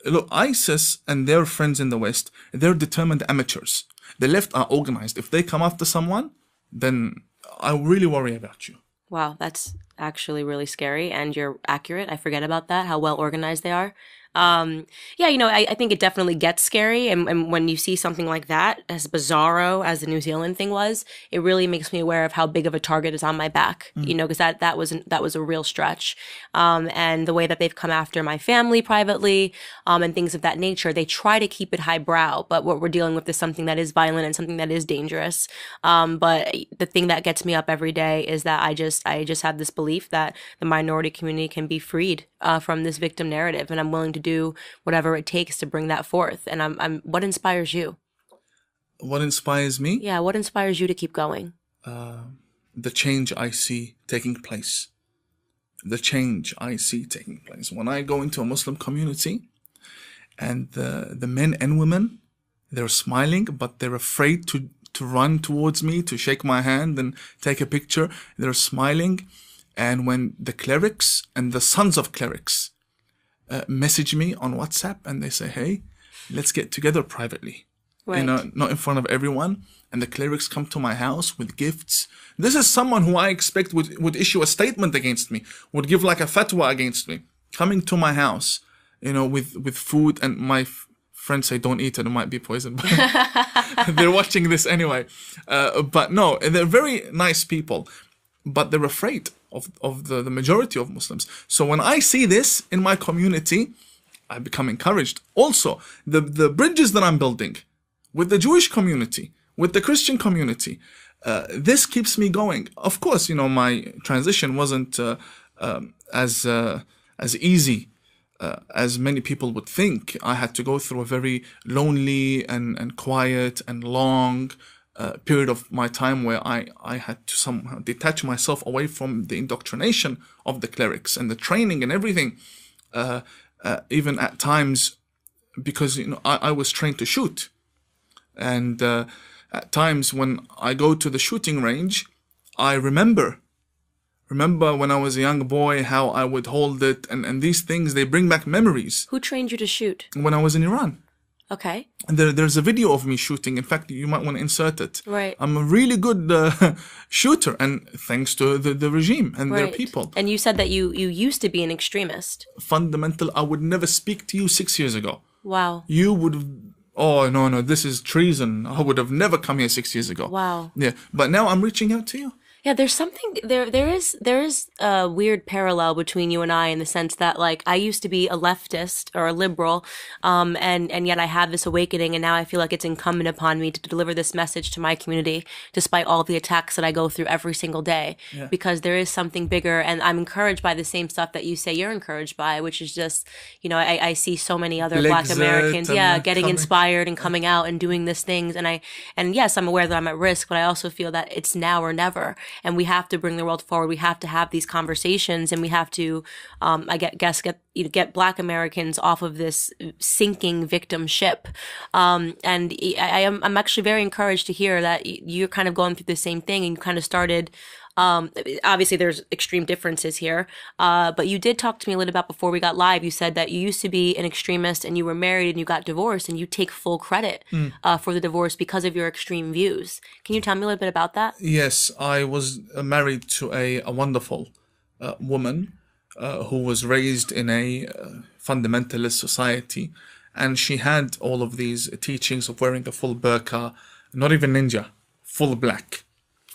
[SPEAKER 2] look, ISIS and their friends in the West, they're determined amateurs. The left are organized. If they come after someone, then I really worry about you.
[SPEAKER 1] Wow, that's actually really scary, and you're accurate. I forget about that, how well organized they are. Yeah, you know, I think it definitely gets scary, and when you see something like that, as bizarro as the New Zealand thing was, it really makes me aware of how big of a target is on my back. You know, because that was a real stretch, and the way that they've come after my family privately, and things of that nature. They try to keep it highbrow, but what we're dealing with is something that is violent and something that is dangerous. But the thing that gets me up every day is that I just have this belief that the minority community can be freed from this victim narrative, and I'm willing to do whatever it takes to bring that forth. And I'm what inspires you?
[SPEAKER 2] What inspires me?
[SPEAKER 1] Yeah, what inspires you to keep going?
[SPEAKER 2] The change I see taking place. The change I see taking place. When I go into a Muslim community and the men and women, they're smiling, but they're afraid to run towards me, to shake my hand and take a picture. They're smiling. And when the clerics and the sons of clerics message me on WhatsApp and they say, hey, let's get together privately.
[SPEAKER 1] Right.
[SPEAKER 2] You know, not in front of everyone. And the clerics come to my house with gifts. This is someone who I expect would issue a statement against me, would give like a fatwa against me. Coming to my house, you know, with food, and my friends say don't eat it, it might be poison. But they're watching this anyway. But no, they're very nice people. But they're afraid of the majority of Muslims. So when I see this in my community, I become encouraged. Also, the bridges that I'm building with the Jewish community, with the Christian community, this keeps me going. Of course, you know, my transition wasn't as easy as many people would think. I had to go through a very lonely and quiet and long period of my time where I had to somehow detach myself away from the indoctrination of the clerics and the training and everything. Even at times, because you know I was trained to shoot, and at times when I go to the shooting range, I remember when I was a young boy how I would hold it, and these things, they bring back memories.
[SPEAKER 1] Who trained you to shoot?
[SPEAKER 2] When I was in Iran.
[SPEAKER 1] Okay.
[SPEAKER 2] And there's a video of me shooting. In fact, you might want to insert it.
[SPEAKER 1] Right.
[SPEAKER 2] I'm a really good shooter, and thanks to the regime and their people.
[SPEAKER 1] And you said that you used to be an extremist.
[SPEAKER 2] Fundamental, I would never speak to you 6 years ago.
[SPEAKER 1] Wow.
[SPEAKER 2] You would have, oh, no, this is treason. I would have never come here 6 years ago.
[SPEAKER 1] Wow.
[SPEAKER 2] Yeah, but now I'm reaching out to you.
[SPEAKER 1] Yeah, there's something there is a weird parallel between you and I, in the sense that, like, I used to be a leftist or a liberal, and yet I have this awakening, and now I feel like it's incumbent upon me to deliver this message to my community, despite all the attacks that I go through every single day, because there is something bigger, and I'm encouraged by the same stuff that you say you're encouraged by, which is just, you know, I see so many other Black Americans, getting inspired and coming out and doing these things, and yes, I'm aware that I'm at risk, but I also feel that it's now or never. And we have to bring the world forward. We have to have these conversations, and we have to, get Black Americans off of this sinking victim ship. And I'm actually very encouraged to hear that you're kind of going through the same thing, and you kind of started. Obviously there's extreme differences here. But you did talk to me a little about before we got live. You said that you used to be an extremist, and you were married, and you got divorced, and you take full credit for the divorce because of your extreme views. Can you tell me a little bit about that?
[SPEAKER 2] Yes, I was married to a wonderful woman who was raised in a fundamentalist society, and she had all of these teachings of wearing a full burqa, not even ninja, full black.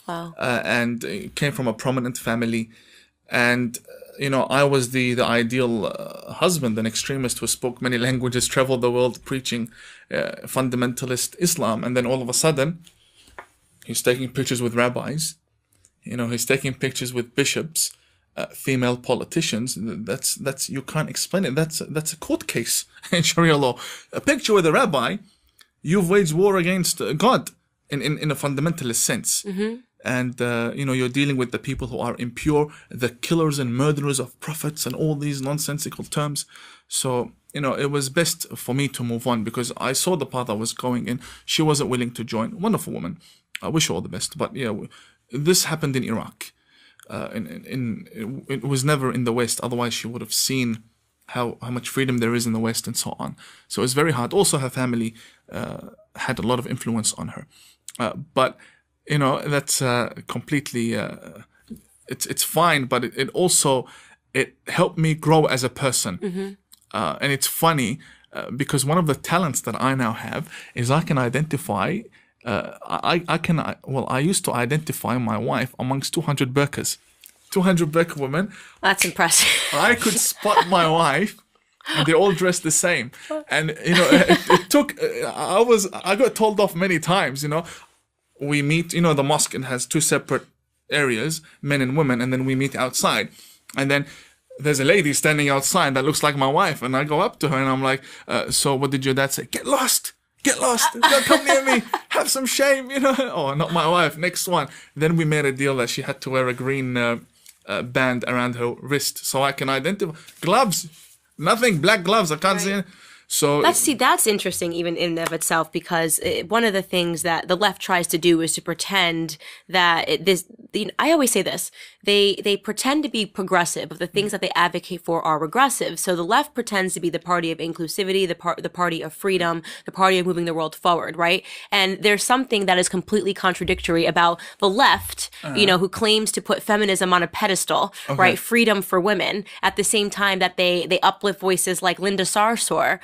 [SPEAKER 1] Wow.
[SPEAKER 2] And came from a prominent family. And, you know, I was the ideal husband, an extremist who spoke many languages, traveled the world preaching fundamentalist Islam. And then all of a sudden, he's taking pictures with rabbis. You know, he's taking pictures with bishops. female politicians. That's you can't explain it. That's a court case in Sharia law. A picture with a rabbi, you've waged war against God in a fundamentalist sense. And you're dealing with the people who are impure, the killers and murderers of prophets, and all these nonsensical terms. So it was best for me to move on, because I saw the path I was going in. She wasn't willing to join. Wonderful woman. I wish her all the best. But this happened in Iraq. It was never in the West. Otherwise, she would have seen how much freedom there is in the West and so on. So it's very hard. Also, her family had a lot of influence on her. But that's completely. It's fine, but it also helped me grow as a person. And it's funny because one of the talents that I now have is I can identify. I used to identify my wife amongst 200 burqas. 200 burqa women.
[SPEAKER 1] That's impressive.
[SPEAKER 2] I could spot my wife, and they all dressed the same. And it took. I got told off many times. We meet. The mosque has two separate areas, men and women, and then we meet outside. And then there's a lady standing outside that looks like my wife, and I go up to her and I'm like, "So what did your dad say? Get lost. Get lost. Don't come near me. Have some shame, Oh, not my wife. Next one. Then we made a deal that she had to wear a green band around her wrist so I can identify. Gloves. Nothing. Black gloves. I can't see it. So
[SPEAKER 1] that's interesting even in and of itself, because one of the things that the left tries to do is to pretend that I always say this, they pretend to be progressive, but the things that they advocate for are regressive. So the left pretends to be the party of inclusivity, the party of freedom, the party of moving the world forward, right? And there's something that is completely contradictory about the left, who claims to put feminism on a pedestal, right? Freedom for women, at the same time that they uplift voices like Linda Sarsour,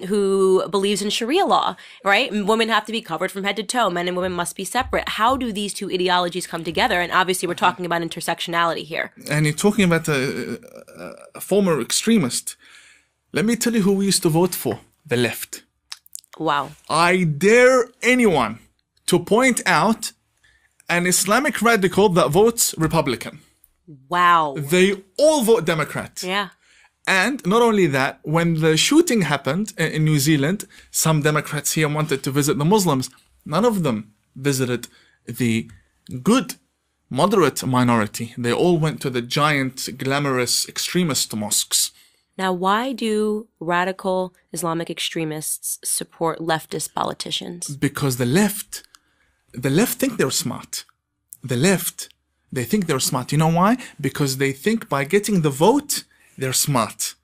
[SPEAKER 1] who believes in Sharia law, right? Women have to be covered from head to toe. Men and women must be separate. How do these two ideologies come together? And obviously, we're talking about intersectionality here.
[SPEAKER 2] And you're talking about a former extremist. Let me tell you who we used to vote for. The left.
[SPEAKER 1] Wow.
[SPEAKER 2] I dare anyone to point out an Islamic radical that votes Republican.
[SPEAKER 1] Wow.
[SPEAKER 2] They all vote Democrat.
[SPEAKER 1] Yeah.
[SPEAKER 2] And not only that, when the shooting happened in New Zealand, some Democrats here wanted to visit the Muslims. None of them visited the good, moderate minority. They all went to the giant, glamorous, extremist mosques.
[SPEAKER 1] Now, why do radical Islamic extremists support leftist politicians?
[SPEAKER 2] Because the left think they're smart. They think they're smart. You know why? Because they think by getting the vote, they're smart.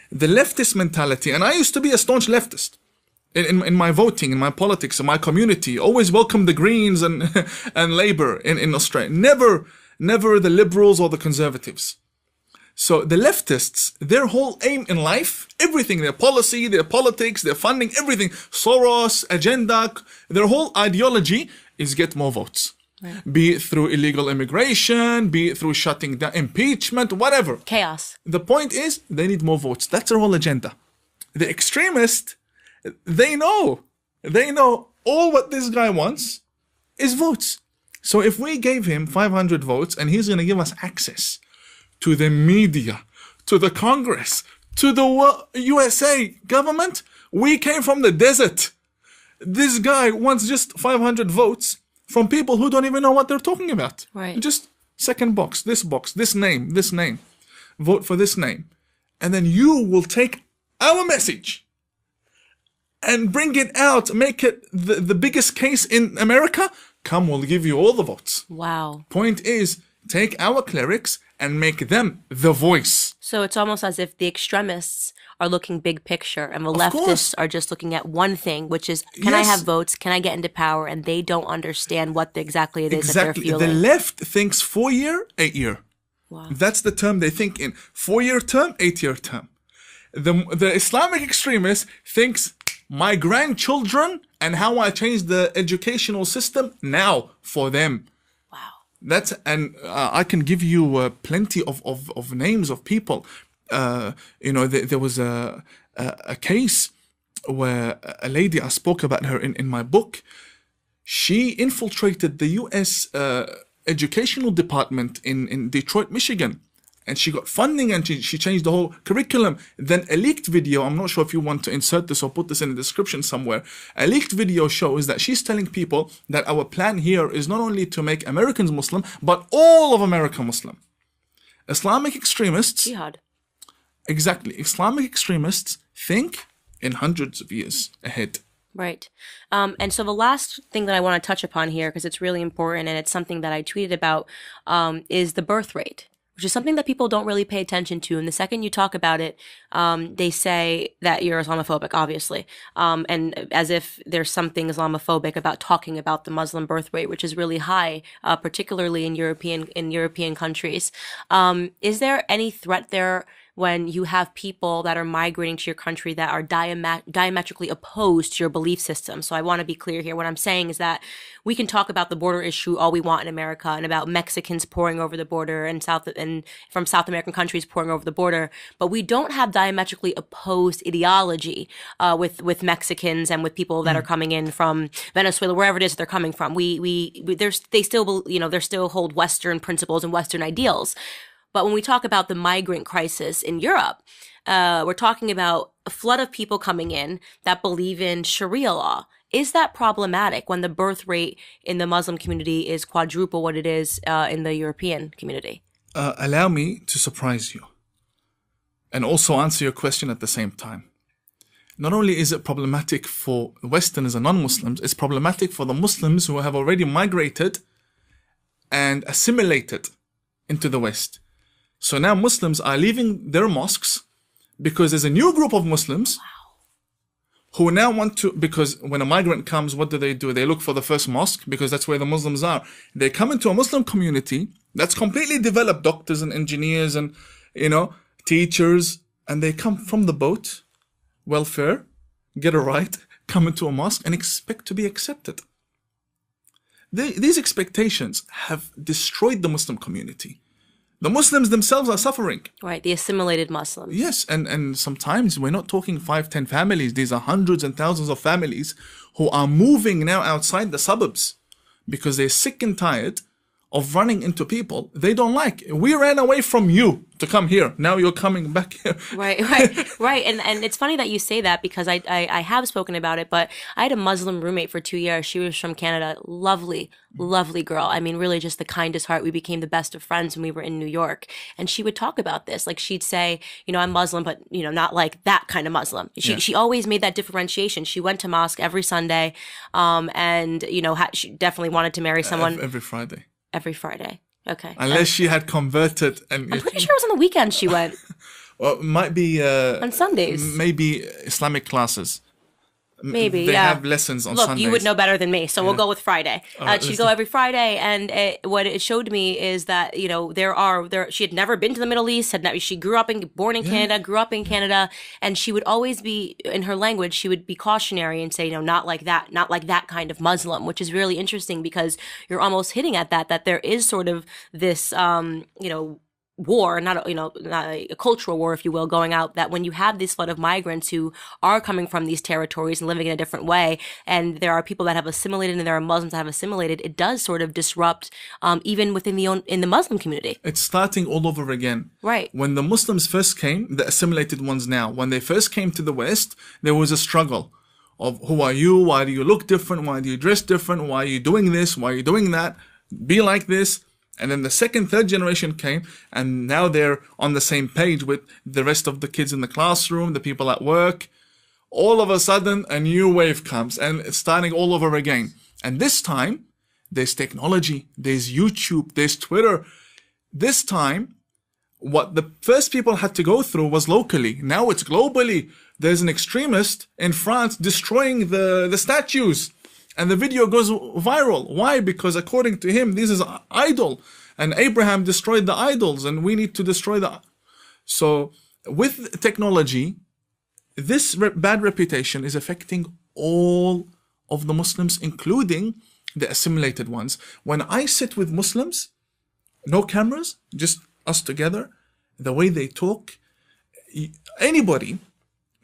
[SPEAKER 2] The leftist mentality, and I used to be a staunch leftist in my voting, in my politics, in my community, always welcomed the Greens and Labour in Australia. Never the Liberals or the Conservatives. So the leftists, their whole aim in life, everything, their policy, their politics, their funding, everything, Soros, agenda, their whole ideology is get more votes. Right. Be it through illegal immigration, be it through shutting down impeachment, whatever.
[SPEAKER 1] Chaos.
[SPEAKER 2] The point is, they need more votes. That's their whole agenda. The extremists, they know all what this guy wants is votes. So if we gave him 500 votes and he's going to give us access to the media, to the Congress, to the USA government, we came from the desert. This guy wants just 500 votes from people who don't even know what they're talking about.
[SPEAKER 1] Right.
[SPEAKER 2] Just second box, this name. Vote for this name. And then you will take our message and bring it out, make it the biggest case in America. Come, we'll give you all the votes.
[SPEAKER 1] Wow.
[SPEAKER 2] Point is, take our clerics and make them the voice.
[SPEAKER 1] So it's almost as if the extremists are looking big picture and the leftists are just looking at one thing, which is, can I have votes? Can I get into power? And they don't understand what exactly it is that they're feeling.
[SPEAKER 2] The left thinks 4-year, 8-year.
[SPEAKER 1] Wow.
[SPEAKER 2] That's the term they think in. 4-year term, 8-year term. The Islamic extremist thinks my grandchildren and how I change the educational system now for them.
[SPEAKER 1] Wow.
[SPEAKER 2] I can give you plenty of names of people. There was a case where a lady, I spoke about her in my book. She infiltrated the US educational department in Detroit, Michigan. And she got funding and she changed the whole curriculum. Then a leaked video, I'm not sure if you want to insert this or put this in the description somewhere. A leaked video shows that she's telling people that our plan here is not only to make Americans Muslim, but all of America Muslim. Islamic extremists...
[SPEAKER 1] Jihad.
[SPEAKER 2] Exactly. Islamic extremists think in hundreds of years ahead.
[SPEAKER 1] Right. And so the last thing that I want to touch upon here, because it's really important and it's something that I tweeted about, is the birth rate, which is something that people don't really pay attention to. And the second you talk about it, they say that you're Islamophobic, obviously. And as if there's something Islamophobic about talking about the Muslim birth rate, which is really high, particularly in European countries. Is there any threat there when you have people that are migrating to your country that are diametrically opposed to your belief system? So I want to be clear here. What I'm saying is that we can talk about the border issue all we want in America and about Mexicans pouring over the border and from South American countries pouring over the border, but we don't have diametrically opposed ideology with Mexicans and with people that are coming in from Venezuela, wherever it is they're coming from. They still hold Western principles and Western ideals. But when we talk about the migrant crisis in Europe, we're talking about a flood of people coming in that believe in Sharia law. Is that problematic when the birth rate in the Muslim community is quadruple what it is in the European community?
[SPEAKER 2] Allow me to surprise you and also answer your question at the same time. Not only is it problematic for Westerners and non-Muslims, it's problematic for the Muslims who have already migrated and assimilated into the West. So now Muslims are leaving their mosques because there's a new group of Muslims who now want to, because when a migrant comes, what do? They look for the first mosque because that's where the Muslims are. They come into a Muslim community that's completely developed, doctors and engineers and, teachers, and they come from the boat, welfare, get a right, come into a mosque and expect to be accepted. These expectations have destroyed the Muslim community. The Muslims themselves are suffering.
[SPEAKER 1] Right, the assimilated Muslims.
[SPEAKER 2] Yes, and sometimes we're not talking 5, 10 families. These are hundreds and thousands of families who are moving now outside the suburbs because they're sick and tired of running into people they don't like. We ran away from you to come here. Now you're coming back here.
[SPEAKER 1] Right. And it's funny that you say that because I have spoken about it, but I had a Muslim roommate for 2 years. She was from Canada. Lovely, lovely girl. I mean, really just the kindest heart. We became the best of friends when we were in New York. And she would talk about this. Like she'd say, I'm Muslim, but, not like that kind of Muslim. She always made that differentiation. She went to mosque every Sunday. And, she definitely wanted to marry someone.
[SPEAKER 2] Every Friday.
[SPEAKER 1] Every Friday. Okay.
[SPEAKER 2] Unless she had converted. And
[SPEAKER 1] I'm pretty sure it was on the weekends she went.
[SPEAKER 2] Well, it might be...
[SPEAKER 1] on Sundays.
[SPEAKER 2] Maybe Islamic classes.
[SPEAKER 1] Maybe,
[SPEAKER 2] they have lessons on Sundays.
[SPEAKER 1] Look, you would know better than me, so we'll go with Friday. She'd go every Friday, and what it showed me is that she had never been to the Middle East. She grew up born in Canada, grew up in Canada, and she would always be in her language. She would be cautionary and say, not like that kind of Muslim, which is really interesting because you're almost hitting at that there is sort of this war, not a cultural war, if you will, going out, that when you have this flood of migrants who are coming from these territories and living in a different way, and there are people that have assimilated and there are Muslims that have assimilated, it does sort of disrupt even within in the Muslim community.
[SPEAKER 2] It's starting all over again.
[SPEAKER 1] Right.
[SPEAKER 2] When the Muslims first came, the assimilated ones now, when they first came to the West, there was a struggle of who are you? Why do you look different? Why do you dress different? Why are you doing this? Why are you doing that? Be like this. And then the second, third generation came, and now they're on the same page with the rest of the kids in the classroom, the people at work. All of a sudden, a new wave comes, and it's starting all over again. And this time, there's technology, there's YouTube, there's Twitter. This time, what the first people had to go through was locally. Now it's globally. There's an extremist in France destroying the statues. And the video goes viral. Why? Because according to him, this is an idol. And Abraham destroyed the idols, and we need to destroy the... So with technology, this bad reputation is affecting all of the Muslims, including the assimilated ones. When I sit with Muslims, no cameras, just us together, the way they talk, anybody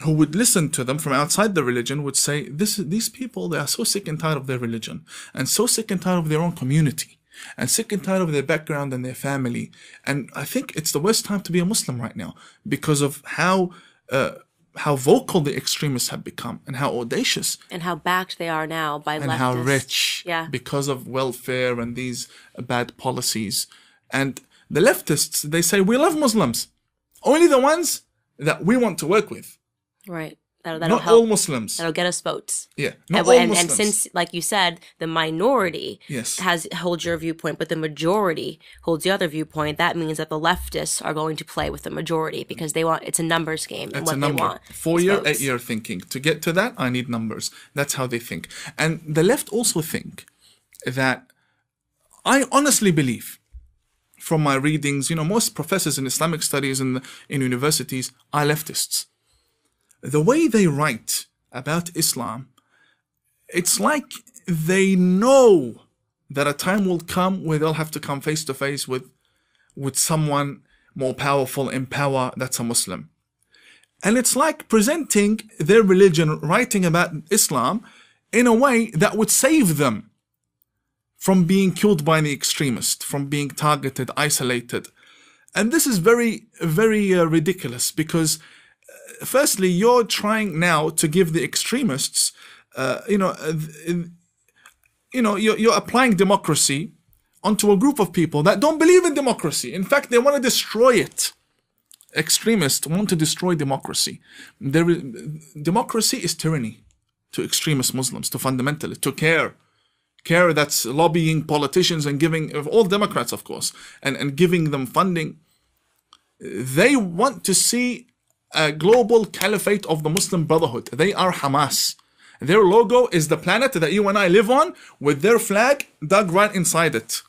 [SPEAKER 2] who would listen to them from outside the religion would say, these people, they are so sick and tired of their religion and so sick and tired of their own community. and sick and tired of their background and their family. And I think it's the worst time to be a Muslim right now because of how vocal the extremists have become and how audacious
[SPEAKER 1] And how backed they are now by
[SPEAKER 2] and
[SPEAKER 1] leftists.
[SPEAKER 2] how rich
[SPEAKER 1] Yeah.
[SPEAKER 2] because of welfare and these bad policies. And the leftists, they say, we love Muslims. Only the ones that we want to work with.
[SPEAKER 1] Right. That'll
[SPEAKER 2] Not
[SPEAKER 1] help.
[SPEAKER 2] all Muslims.
[SPEAKER 1] That'll get us votes.
[SPEAKER 2] Yeah, not
[SPEAKER 1] And,
[SPEAKER 2] all
[SPEAKER 1] and,
[SPEAKER 2] Muslims.
[SPEAKER 1] and since, like you said, the minority
[SPEAKER 2] Yes.
[SPEAKER 1] holds your viewpoint, but the majority holds the other viewpoint, that means that the leftists are going to play with the majority because it's a numbers game. And
[SPEAKER 2] It's
[SPEAKER 1] what
[SPEAKER 2] a number.
[SPEAKER 1] they want.
[SPEAKER 2] 4-year,
[SPEAKER 1] is votes.
[SPEAKER 2] 8-year thinking. To get to that, I need numbers. That's how they think. And the left also think that I honestly believe, from my readings, most professors in Islamic studies in universities are leftists. The way they write about Islam, it's like they know that a time will come where they'll have to come face to face with someone more powerful in power that's a Muslim. And it's like presenting their religion, writing about Islam in a way that would save them from being killed by the extremist, from being targeted, isolated. And this is very, very ridiculous because firstly, you're trying now to give the extremists, you're applying democracy onto a group of people that don't believe in democracy. In fact, they want to destroy it. Extremists want to destroy democracy. Democracy is tyranny to extremist Muslims, to fundamentalists, to care that's lobbying politicians and giving, all Democrats, of course, and giving them funding. They want to see a global caliphate of the Muslim Brotherhood. They are Hamas. Their logo is the planet that you and I live on with their flag dug right inside it.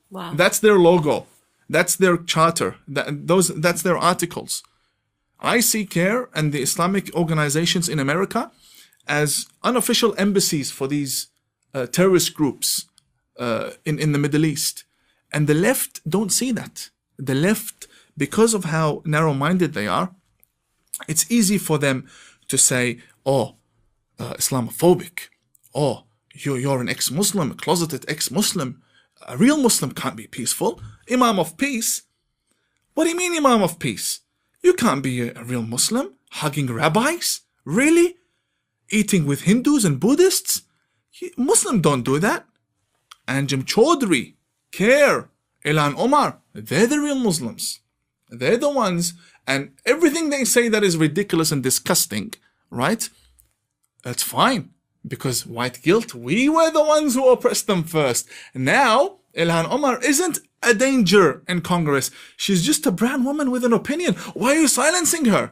[SPEAKER 1] Wow.
[SPEAKER 2] That's their logo. That's their charter. That's their articles. I see CARE and the Islamic organizations in America as unofficial embassies for these terrorist groups in the Middle East. And the left don't see that. The left, because of how narrow-minded they are, it's easy for them to say, Islamophobic. You're an ex-Muslim, a closeted ex-Muslim. A real Muslim can't be peaceful. Imam of peace? What do you mean Imam of peace? You can't be a real Muslim hugging rabbis? Really? Eating with Hindus and Buddhists? Muslims don't do that. Anjem Chaudhry, CARE, Ilhan Omar, they're the real Muslims. They're the ones, and everything they say that is ridiculous and disgusting, right? That's fine, because white guilt, we were the ones who oppressed them first. Now, Ilhan Omar isn't a danger in Congress. She's just a brown woman with an opinion. Why are you silencing her?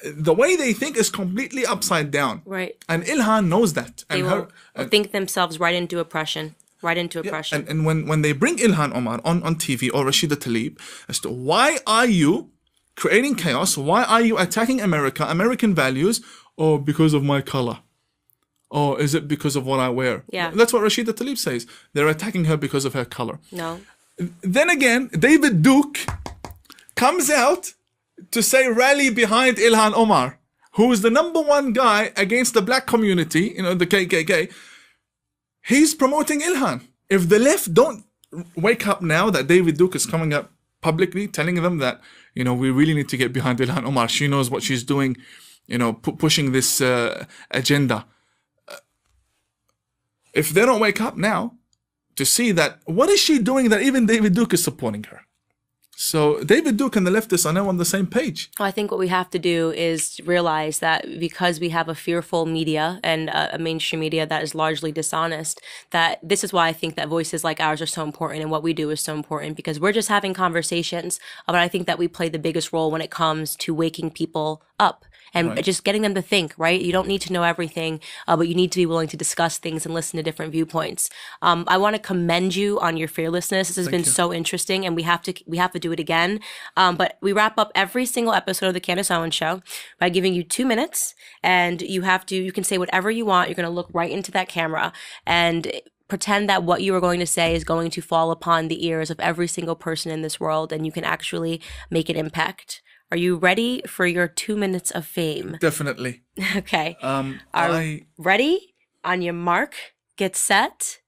[SPEAKER 2] The way they think is completely upside down.
[SPEAKER 1] Right.
[SPEAKER 2] And Ilhan knows that.
[SPEAKER 1] They will think themselves right into oppression. Right into oppression.
[SPEAKER 2] And when they bring Ilhan Omar on TV or Rashida Tlaib as to why are you creating chaos? Why are you attacking America, American values? Oh, because of my color. Oh, is it because of what I wear?
[SPEAKER 1] Yeah.
[SPEAKER 2] That's what Rashida Tlaib says. They're attacking her because of her color.
[SPEAKER 1] No.
[SPEAKER 2] Then again, David Duke comes out to say rally behind Ilhan Omar, who is the #1 guy against the black community, the KKK. He's promoting Ilhan. If the left don't wake up now that David Duke is coming up publicly telling them that, we really need to get behind Ilhan Omar. She knows what she's doing, pushing this agenda. If they don't wake up now to see that, what is she doing that even David Duke is supporting her? So David Duke and the leftists are now on the same page.
[SPEAKER 1] I think what we have to do is realize that because we have a fearful media and a mainstream media that is largely dishonest, that this is why I think that voices like ours are so important and what we do is so important, because we're just having conversations, but I think that we play the biggest role when it comes to waking people up. And just getting them to think, right? You don't need to know everything, but you need to be willing to discuss things and listen to different viewpoints. I want to commend you on your fearlessness. This has been so interesting, and we have to do it again. But we wrap up every single episode of the Candace Owens Show by giving you 2 minutes, and you can say whatever you want. You're going to look right into that camera and pretend that what you are going to say is going to fall upon the ears of every single person in this world, and you can actually make an impact. Are you ready for your 2 minutes of fame?
[SPEAKER 2] Definitely.
[SPEAKER 1] Okay. Ready? On your mark, get set,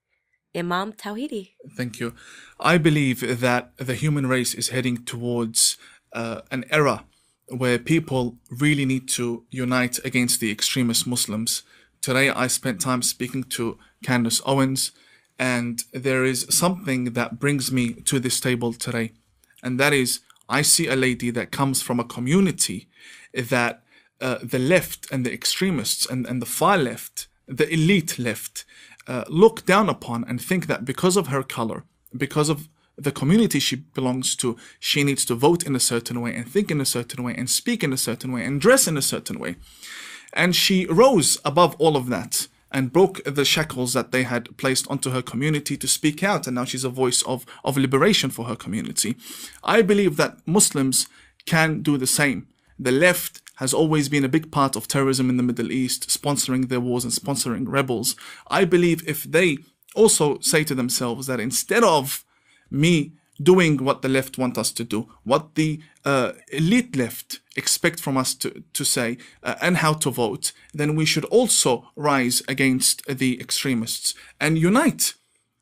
[SPEAKER 1] Imam Tawhidi.
[SPEAKER 2] Thank you. I believe that the human race is heading towards an era where people really need to unite against the extremist Muslims. Today, I spent time speaking to Candace Owens, and there is something that brings me to this table today. And that is, I see a lady that comes from a community that the left and the extremists and the far left, the elite left, look down upon and think that because of her color, because of the community she belongs to, she needs to vote in a certain way and think in a certain way and speak in a certain way and dress in a certain way. And she rose above all of that and broke the shackles that they had placed onto her community to speak out. And now she's a voice of liberation for her community. I believe that Muslims can do the same. The left has always been a big part of terrorism in the Middle East, sponsoring their wars and sponsoring rebels. I believe if they also say to themselves that instead of me doing what the left want us to do, what the elite left expect from us to say, and how to vote, then we should also rise against the extremists and unite.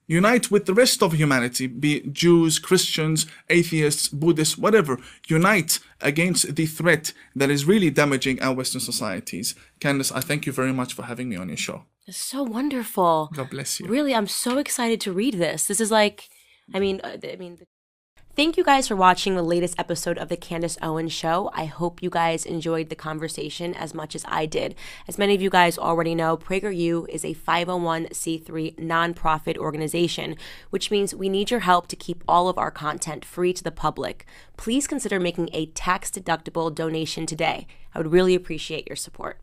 [SPEAKER 2] Unite with the rest of humanity, be it Jews, Christians, atheists, Buddhists, whatever. Unite against the threat that is really damaging our Western societies. Candace, I thank you very much for having me on your show.
[SPEAKER 1] It's so wonderful.
[SPEAKER 2] God bless you.
[SPEAKER 1] Really, I'm so excited to read this. This is like, thank you guys for watching the latest episode of the Candace Owens Show. I hope you guys enjoyed the conversation as much as I did. As many of you guys already know, PragerU is a 501c3 nonprofit organization, which means we need your help to keep all of our content free to the public. Please consider making a tax-deductible donation today. I would really appreciate your support.